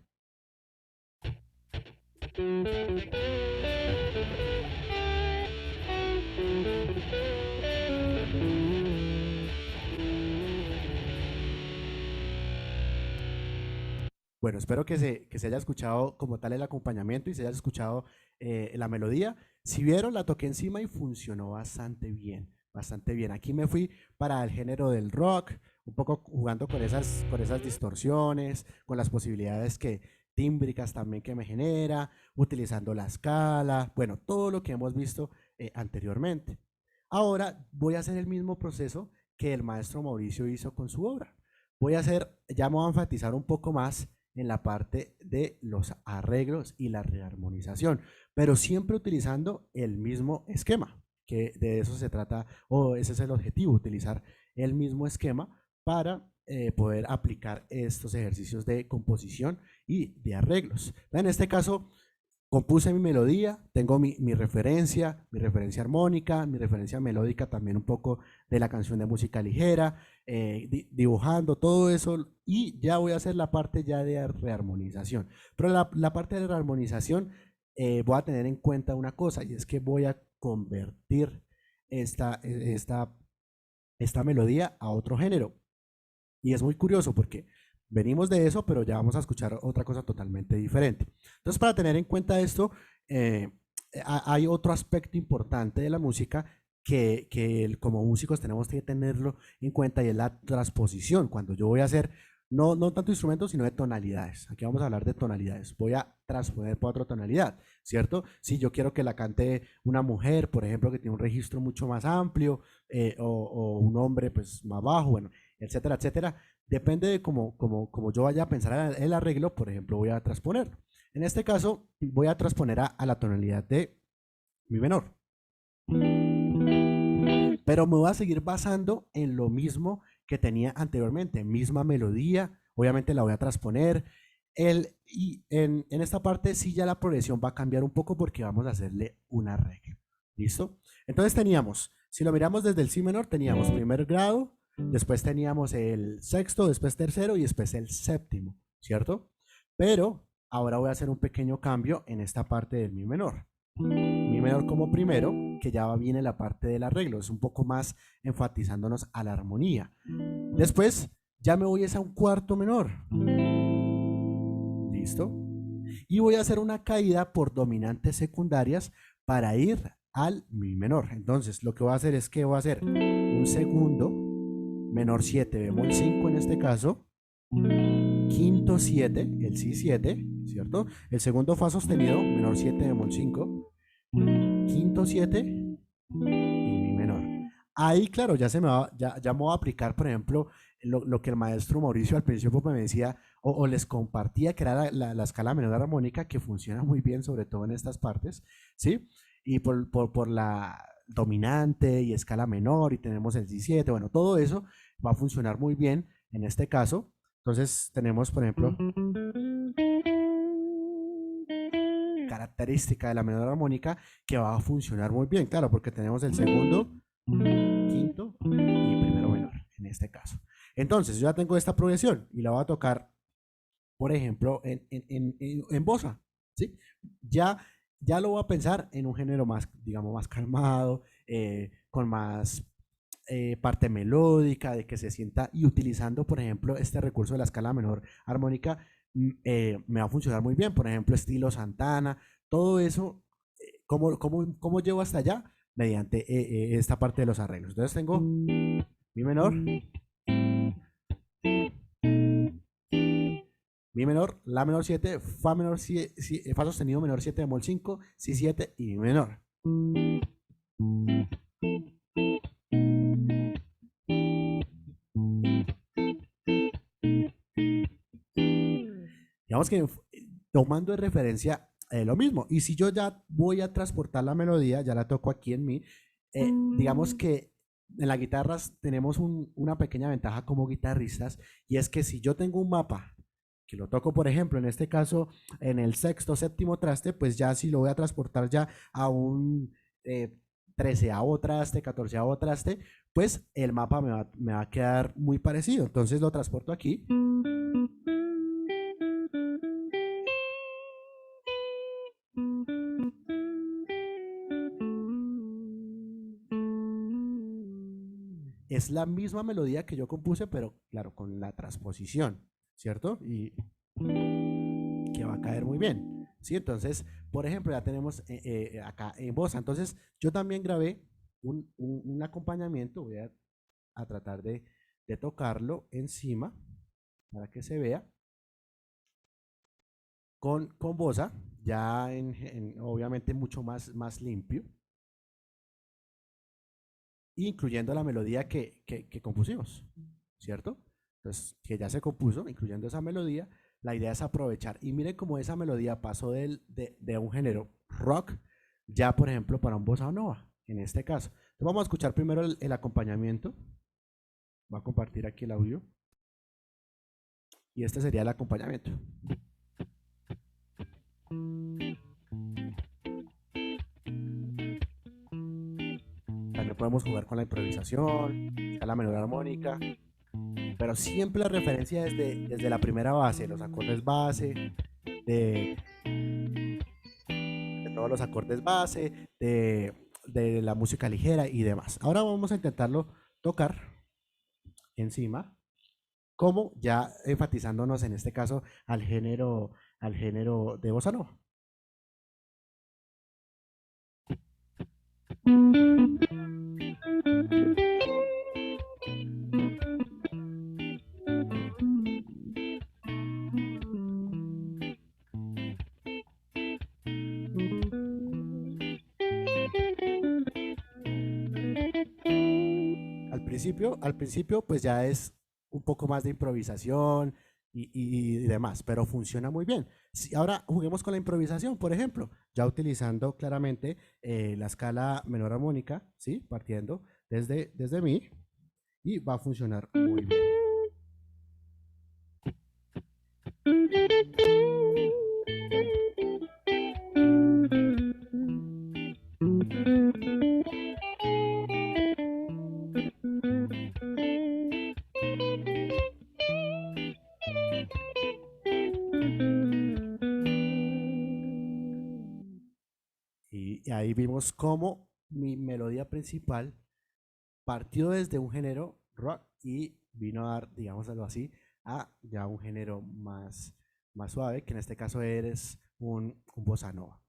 Bueno, espero que se haya escuchado como tal el acompañamiento y se haya escuchado la melodía. Si vieron, la toqué encima y funcionó bastante bien, bastante bien. Aquí me fui para el género del rock, un poco jugando con esas distorsiones, con las posibilidades tímbricas también que me genera, utilizando la escala, bueno, todo lo que hemos visto anteriormente. Ahora voy a hacer el mismo proceso que el maestro Mauricio hizo con su obra. Ya me voy a enfatizar un poco más en la parte de los arreglos y la rearmonización, pero siempre utilizando el mismo esquema, que de eso se trata, o ese es el objetivo, utilizar el mismo esquema para poder aplicar estos ejercicios de composición y de arreglos. En este caso, compuse mi melodía, tengo mi referencia armónica, mi referencia melódica también un poco de la canción de música ligera, dibujando todo eso, y ya voy a hacer la parte ya de rearmonización. Pero la parte de rearmonización voy a tener en cuenta una cosa, y es que voy a convertir esta, esta, esta melodía a otro género. Y es muy curioso porque venimos de eso, pero ya vamos a escuchar otra cosa totalmente diferente. Entonces, para tener en cuenta esto, eh, hay otro aspecto importante de la música como músicos tenemos que tenerlo en cuenta y es la transposición. Cuando yo voy a hacer, no tanto instrumentos, sino de tonalidades. Aquí vamos a hablar de tonalidades. Voy a transponer por otra tonalidad, ¿cierto? Si yo quiero que la cante una mujer, por ejemplo, que tiene un registro mucho más amplio, o un hombre pues más bajo, bueno, etcétera, etcétera. Depende de cómo yo vaya a pensar el arreglo, por ejemplo, voy a transponerlo. En este caso, voy a transponer a la tonalidad de mi menor. Pero me voy a seguir basando en lo mismo que tenía anteriormente, misma melodía, obviamente la voy a transponer. Y en esta parte sí ya la progresión va a cambiar un poco porque vamos a hacerle un arreglo. ¿Listo? Entonces teníamos, si lo miramos desde el si menor, teníamos primer grado, después teníamos el sexto, después tercero y después el séptimo, ¿cierto? Pero ahora voy a hacer un pequeño cambio en esta parte del mi menor. Mi menor como primero, que ya viene la parte del arreglo, es un poco más enfatizándonos a la armonía. Después ya me voy a un cuarto menor. ¿Listo? Y voy a hacer una caída por dominantes secundarias para ir al mi menor. Entonces lo que voy a hacer es que voy a hacer un segundo, menor 7, bemol 5 en este caso, quinto 7, el si 7, ¿cierto? El segundo fa sostenido, menor 7, bemol 5, quinto 7 y mi menor. Ahí, claro, ya me voy a aplicar, por ejemplo, lo que el maestro Mauricio al principio me decía o les compartía, que era la escala menor armónica, que funciona muy bien, sobre todo en estas partes, ¿sí? Y por la dominante y escala menor, y tenemos el si7, bueno, todo eso va a funcionar muy bien en este caso. Entonces tenemos, por ejemplo, característica de la menor armónica que va a funcionar muy bien, claro, porque tenemos el segundo, quinto y primero menor en este caso. Entonces yo ya tengo esta progresión y la voy a tocar, por ejemplo, en bossa, ¿sí? Ya lo voy a pensar en un género más, digamos, más calmado, con más parte melódica, de que se sienta, y utilizando, por ejemplo, este recurso de la escala menor armónica, me va a funcionar muy bien, por ejemplo, estilo Santana, todo eso, ¿cómo llevo hasta allá? Mediante esta parte de los arreglos. Entonces tengo mi menor, mi menor, la menor 7, fa menor, fa sostenido menor 7 bemol 5, si 7 y mi menor. Digamos que tomando de referencia lo mismo. Y si yo ya voy a transportar la melodía, ya la toco aquí en mí, digamos que en las guitarras tenemos una pequeña ventaja como guitarristas, y es que si yo tengo un mapa que lo toco, por ejemplo, en este caso, en el sexto, séptimo traste, pues ya si lo voy a transportar ya a un 13avo traste, 14avo traste, pues el mapa me va a quedar muy parecido. Entonces lo transporto aquí. Es la misma melodía que yo compuse, pero claro, con la transposición, ¿cierto? Y que va a caer muy bien, ¿sí? Entonces, por ejemplo, ya tenemos acá en bossa. Entonces, yo también grabé un acompañamiento, voy a tratar de tocarlo encima para que se vea con bossa, ya obviamente mucho más limpio, incluyendo la melodía que compusimos, ¿cierto? Entonces, que ya se compuso, incluyendo esa melodía, la idea es aprovechar. Y miren cómo esa melodía pasó de un género rock, ya por ejemplo, para un bossa nova, en este caso. Entonces, vamos a escuchar primero el acompañamiento. Voy a compartir aquí el audio. Y este sería el acompañamiento. También podemos jugar con la improvisación, a la menor armónica, pero siempre la referencia desde la primera base, los acordes base, de todos los acordes base, de la música ligera y demás. Ahora vamos a intentarlo tocar encima, como ya enfatizándonos en este caso al género de bossa nova. Al principio pues ya es un poco más de improvisación y demás, pero funciona muy bien. Si ahora juguemos con la improvisación, por ejemplo, ya utilizando claramente la escala menor armónica, ¿sí? Partiendo desde mi, y va a funcionar muy bien. Y ahí vimos cómo mi melodía principal partió desde un género rock y vino a dar, digámoslo así, a ya un género más suave, que en este caso eres un bossa nova.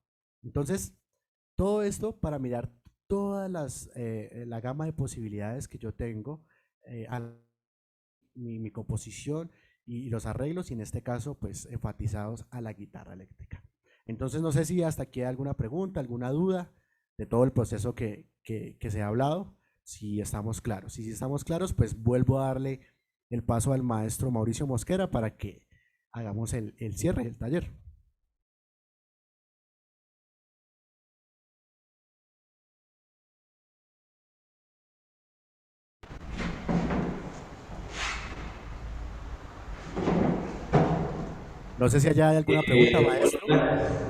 Entonces, todo esto para mirar todas la gama de posibilidades que yo tengo, mi composición y los arreglos, y en este caso, pues enfatizados a la guitarra eléctrica. Entonces, no sé si hasta aquí hay alguna pregunta, alguna duda de todo el proceso que se ha hablado, si estamos claros. Y si estamos claros, pues vuelvo a darle el paso al maestro Mauricio Mosquera para que hagamos el cierre del taller. No sé si allá hay alguna pregunta, maestro.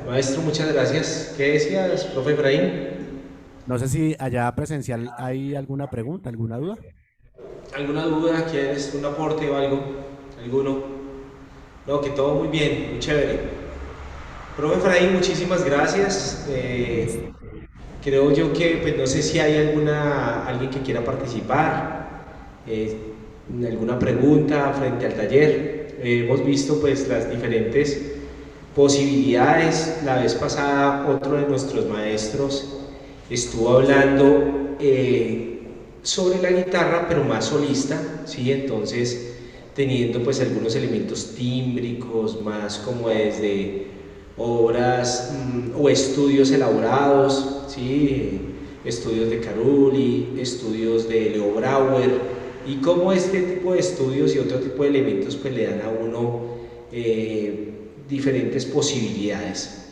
Maestro, muchas gracias. ¿Qué decías, profe Efraín? No sé si allá presencial hay alguna pregunta, alguna duda. ¿Alguna duda? ¿Quieres un aporte o algo? ¿Alguno? No, que todo muy bien, muy chévere. Profe Efraín, muchísimas gracias. Creo yo que, pues no sé si hay alguien que quiera participar, alguna pregunta frente al taller. Hemos visto pues las diferentes posibilidades. La vez pasada otro de nuestros maestros estuvo hablando sobre la guitarra, pero más solista, ¿sí? Entonces teniendo pues algunos elementos tímbricos, más como desde obras o estudios elaborados, ¿sí? Estudios de Carulli, estudios de Leo Brauer, y cómo este tipo de estudios y otro tipo de elementos pues le dan a uno diferentes posibilidades.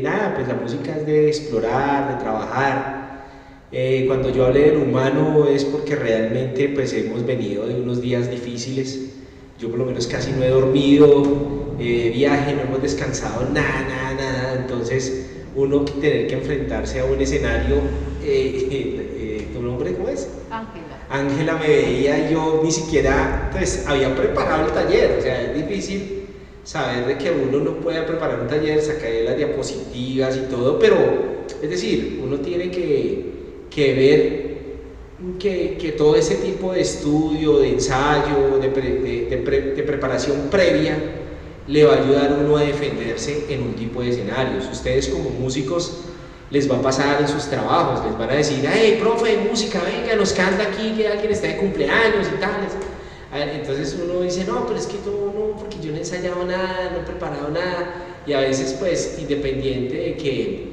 Nada, pues la música es de explorar, de trabajar. Cuando yo hablé del humano es porque realmente pues hemos venido de unos días difíciles. Yo por lo menos casi no he dormido, viaje, no hemos descansado, nada. Entonces uno tener que enfrentarse a un escenario, ¿tu nombre cómo es? Ángela. Ángela me veía y yo ni siquiera pues había preparado el taller, o sea, es difícil saber de que uno no puede preparar un taller, sacar las diapositivas y todo, pero es decir, uno tiene que ver que todo ese tipo de estudio, de ensayo, de preparación previa le va a ayudar a uno a defenderse en un tipo de escenarios. Ustedes como músicos les va a pasar en sus trabajos, les van a decir, hey, profe de música, venga, nos canta aquí que alguien está de cumpleaños y tales. Entonces uno dice, no, pero es que no, porque yo no he ensayado nada, no he preparado nada, y a veces pues independiente de que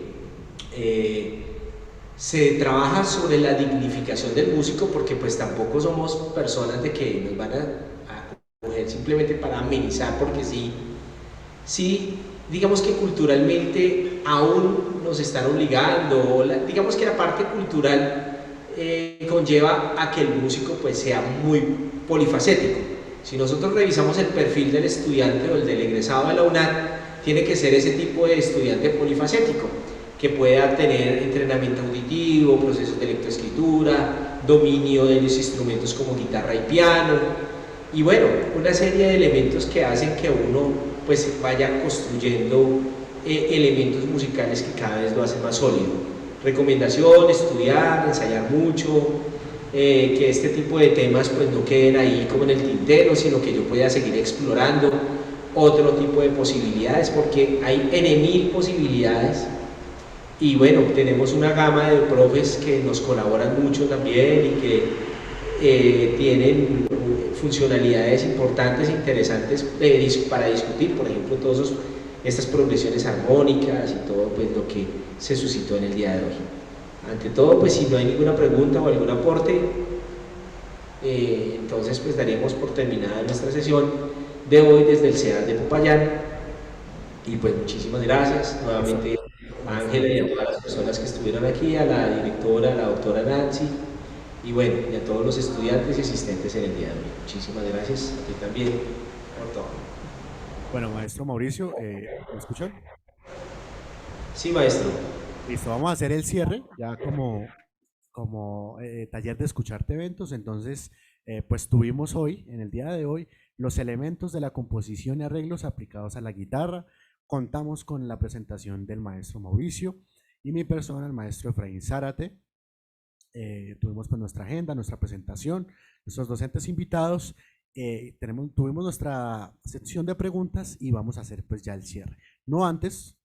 se trabaja sobre la dignificación del músico, porque pues tampoco somos personas de que nos van a coger simplemente para amenizar, porque sí, digamos que culturalmente aún nos están obligando, digamos que la parte cultural conlleva a que el músico pues sea muy polifacético. Si nosotros revisamos el perfil del estudiante o el del egresado de la UNAD, tiene que ser ese tipo de estudiante polifacético, que pueda tener entrenamiento auditivo, procesos de lectoescritura, dominio de los instrumentos como guitarra y piano, y bueno, una serie de elementos que hacen que uno pues vaya construyendo elementos musicales que cada vez lo hacen más sólido. Recomendación, estudiar, ensayar mucho, que este tipo de temas pues no queden ahí como en el tintero, sino que yo pueda seguir explorando otro tipo de posibilidades, porque hay N.000 posibilidades. Y bueno, tenemos una gama de profes que nos colaboran mucho también y que tienen funcionalidades importantes, interesantes para discutir, por ejemplo, todas estas progresiones armónicas y todo pues, lo que se suscitó en el día de hoy. Ante todo, pues si no hay ninguna pregunta o algún aporte, entonces pues daríamos por terminada nuestra sesión de hoy desde el CEAD de Popayán. Y pues muchísimas gracias nuevamente a Ángela y a todas las personas que estuvieron aquí, a la directora, a la doctora Nancy, y bueno, y a todos los estudiantes y asistentes en el día de hoy. Muchísimas gracias a ti también por todo. Bueno, maestro Mauricio, ¿me escuchan? Sí, maestro. Listo, vamos a hacer el cierre, ya como taller de escucharte eventos. Entonces, pues tuvimos hoy, en el día de hoy, los elementos de la composición y arreglos aplicados a la guitarra. Contamos con la presentación del maestro Mauricio y mi persona, el maestro Efraín Zárate. Tuvimos pues nuestra agenda, nuestra presentación, nuestros docentes invitados. Tuvimos nuestra sección de preguntas y vamos a hacer pues ya el cierre. No antes,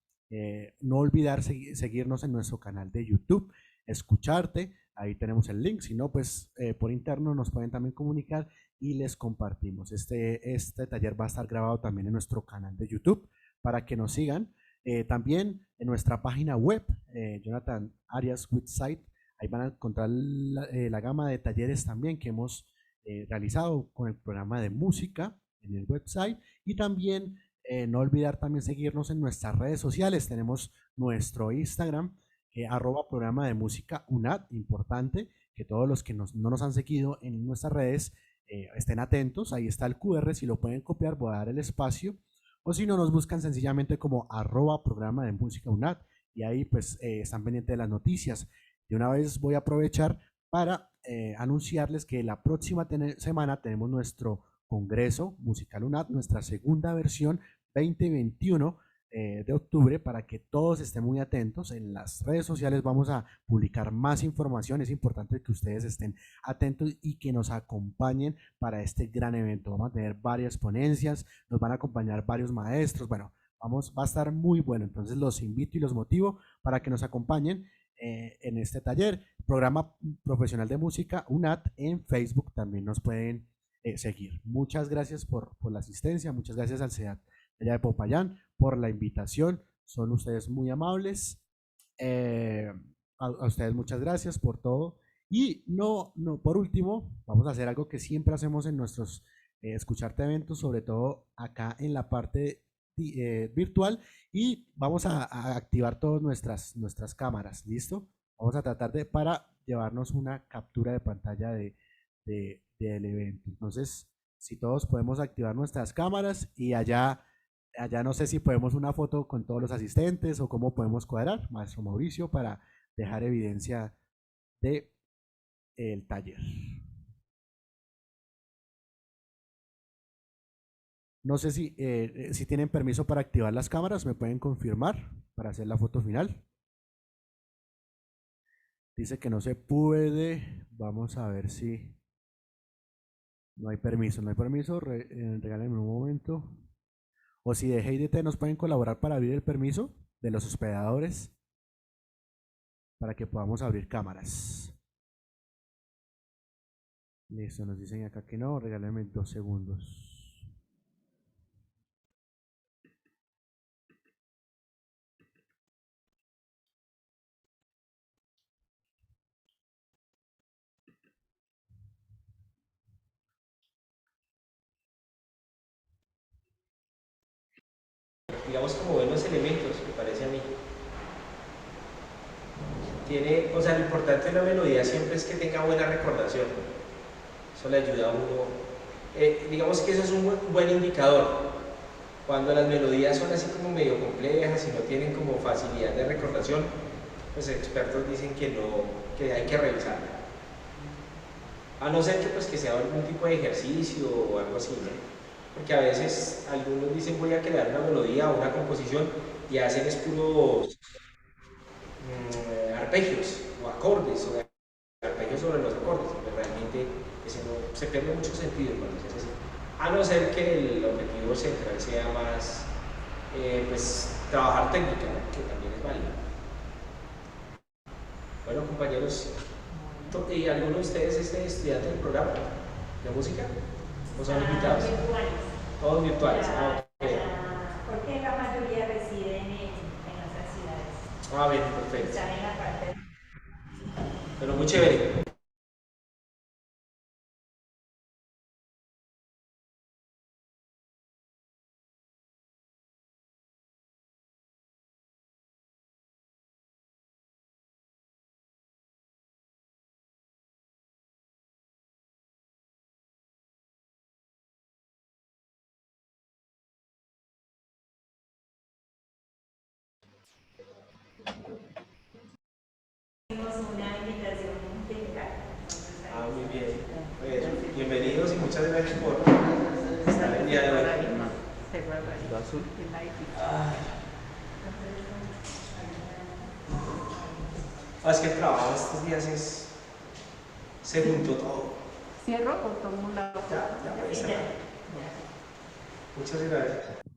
no olvidar seguirnos en nuestro canal de YouTube, escucharte, ahí tenemos el link, si no pues por interno nos pueden también comunicar y les compartimos. Este taller va a estar grabado también en nuestro canal de YouTube para que nos sigan. También en nuestra página web, Jonathan Arias website, ahí van a encontrar la gama de talleres también que hemos realizado con el programa de música en el website. Y también no olvidar también seguirnos en nuestras redes sociales. Tenemos nuestro Instagram, @programa de música UNAD. Importante que todos los que no nos han seguido en nuestras redes estén atentos. Ahí está el QR, si lo pueden copiar voy a dar el espacio, o si no nos buscan sencillamente como @programa de música UNAD y ahí pues están pendientes de las noticias. De una vez voy a aprovechar para anunciarles que la próxima semana tenemos nuestro Congreso Musical UNAD, nuestra segunda versión 2021 de octubre, para que todos estén muy atentos. En las redes sociales vamos a publicar más información. Es importante que ustedes estén atentos y que nos acompañen para este gran evento. Vamos a tener varias ponencias, nos van a acompañar varios maestros. Bueno, va a estar muy bueno. Entonces los invito y los motivo para que nos acompañen en este taller. Programa Profesional de Música UNAD en Facebook también nos pueden seguir. Muchas gracias por la asistencia, muchas gracias al CEAT allá de Popayán por la invitación, son ustedes muy amables. A ustedes muchas gracias por todo. Y por último, vamos a hacer algo que siempre hacemos en nuestros escucharte eventos, sobre todo acá en la parte virtual, y vamos a activar todas nuestras cámaras. ¿Listo? Vamos a tratar para llevarnos una captura de pantalla del evento. Entonces, si todos podemos activar nuestras cámaras, y allá no sé si podemos una foto con todos los asistentes o cómo podemos cuadrar, maestro Mauricio, para dejar evidencia de el taller. No sé si tienen permiso para activar las cámaras, me pueden confirmar para hacer la foto final. Dice que no se puede. Vamos a ver si no hay permiso. Regálenme un momento. O si de GIDT nos pueden colaborar para abrir el permiso de los hospedadores para que podamos abrir cámaras. Listo, nos dicen acá que no. Regálenme 2 segundos. Digamos como buenos elementos, me parece a mí. O sea, lo importante de una melodía siempre es que tenga buena recordación. Eso le ayuda a uno. Digamos que eso es un buen indicador. Cuando las melodías son así como medio complejas y no tienen como facilidad de recordación, pues expertos dicen que no, que hay que revisarla. A no ser que pues que sea algún tipo de ejercicio o algo así, ¿no? Porque a veces algunos dicen voy a crear una melodía o una composición y hacen es puros arpegios o acordes o de arpegios sobre los acordes, porque realmente ese no, se pierde mucho sentido cuando se hace así. A no ser que el objetivo central sea más pues, trabajar técnica, ¿no? Que también es válido. Bueno, compañeros, ¿y alguno de ustedes es estudiante del programa de música? ¿O son invitados? Virtuales. Todos virtuales. Porque la mayoría residen en otras ciudades. Ah, bien, perfecto. Están en la parte. Pero muy chévere. Tenemos una invitación general. Ah, muy bien. Pues, bienvenidos y muchas gracias por estar el día de hoy. Es que el trabajo estos días se juntó todo. ¿Cierro o tomo la Ya puede cerrar. Muchas gracias.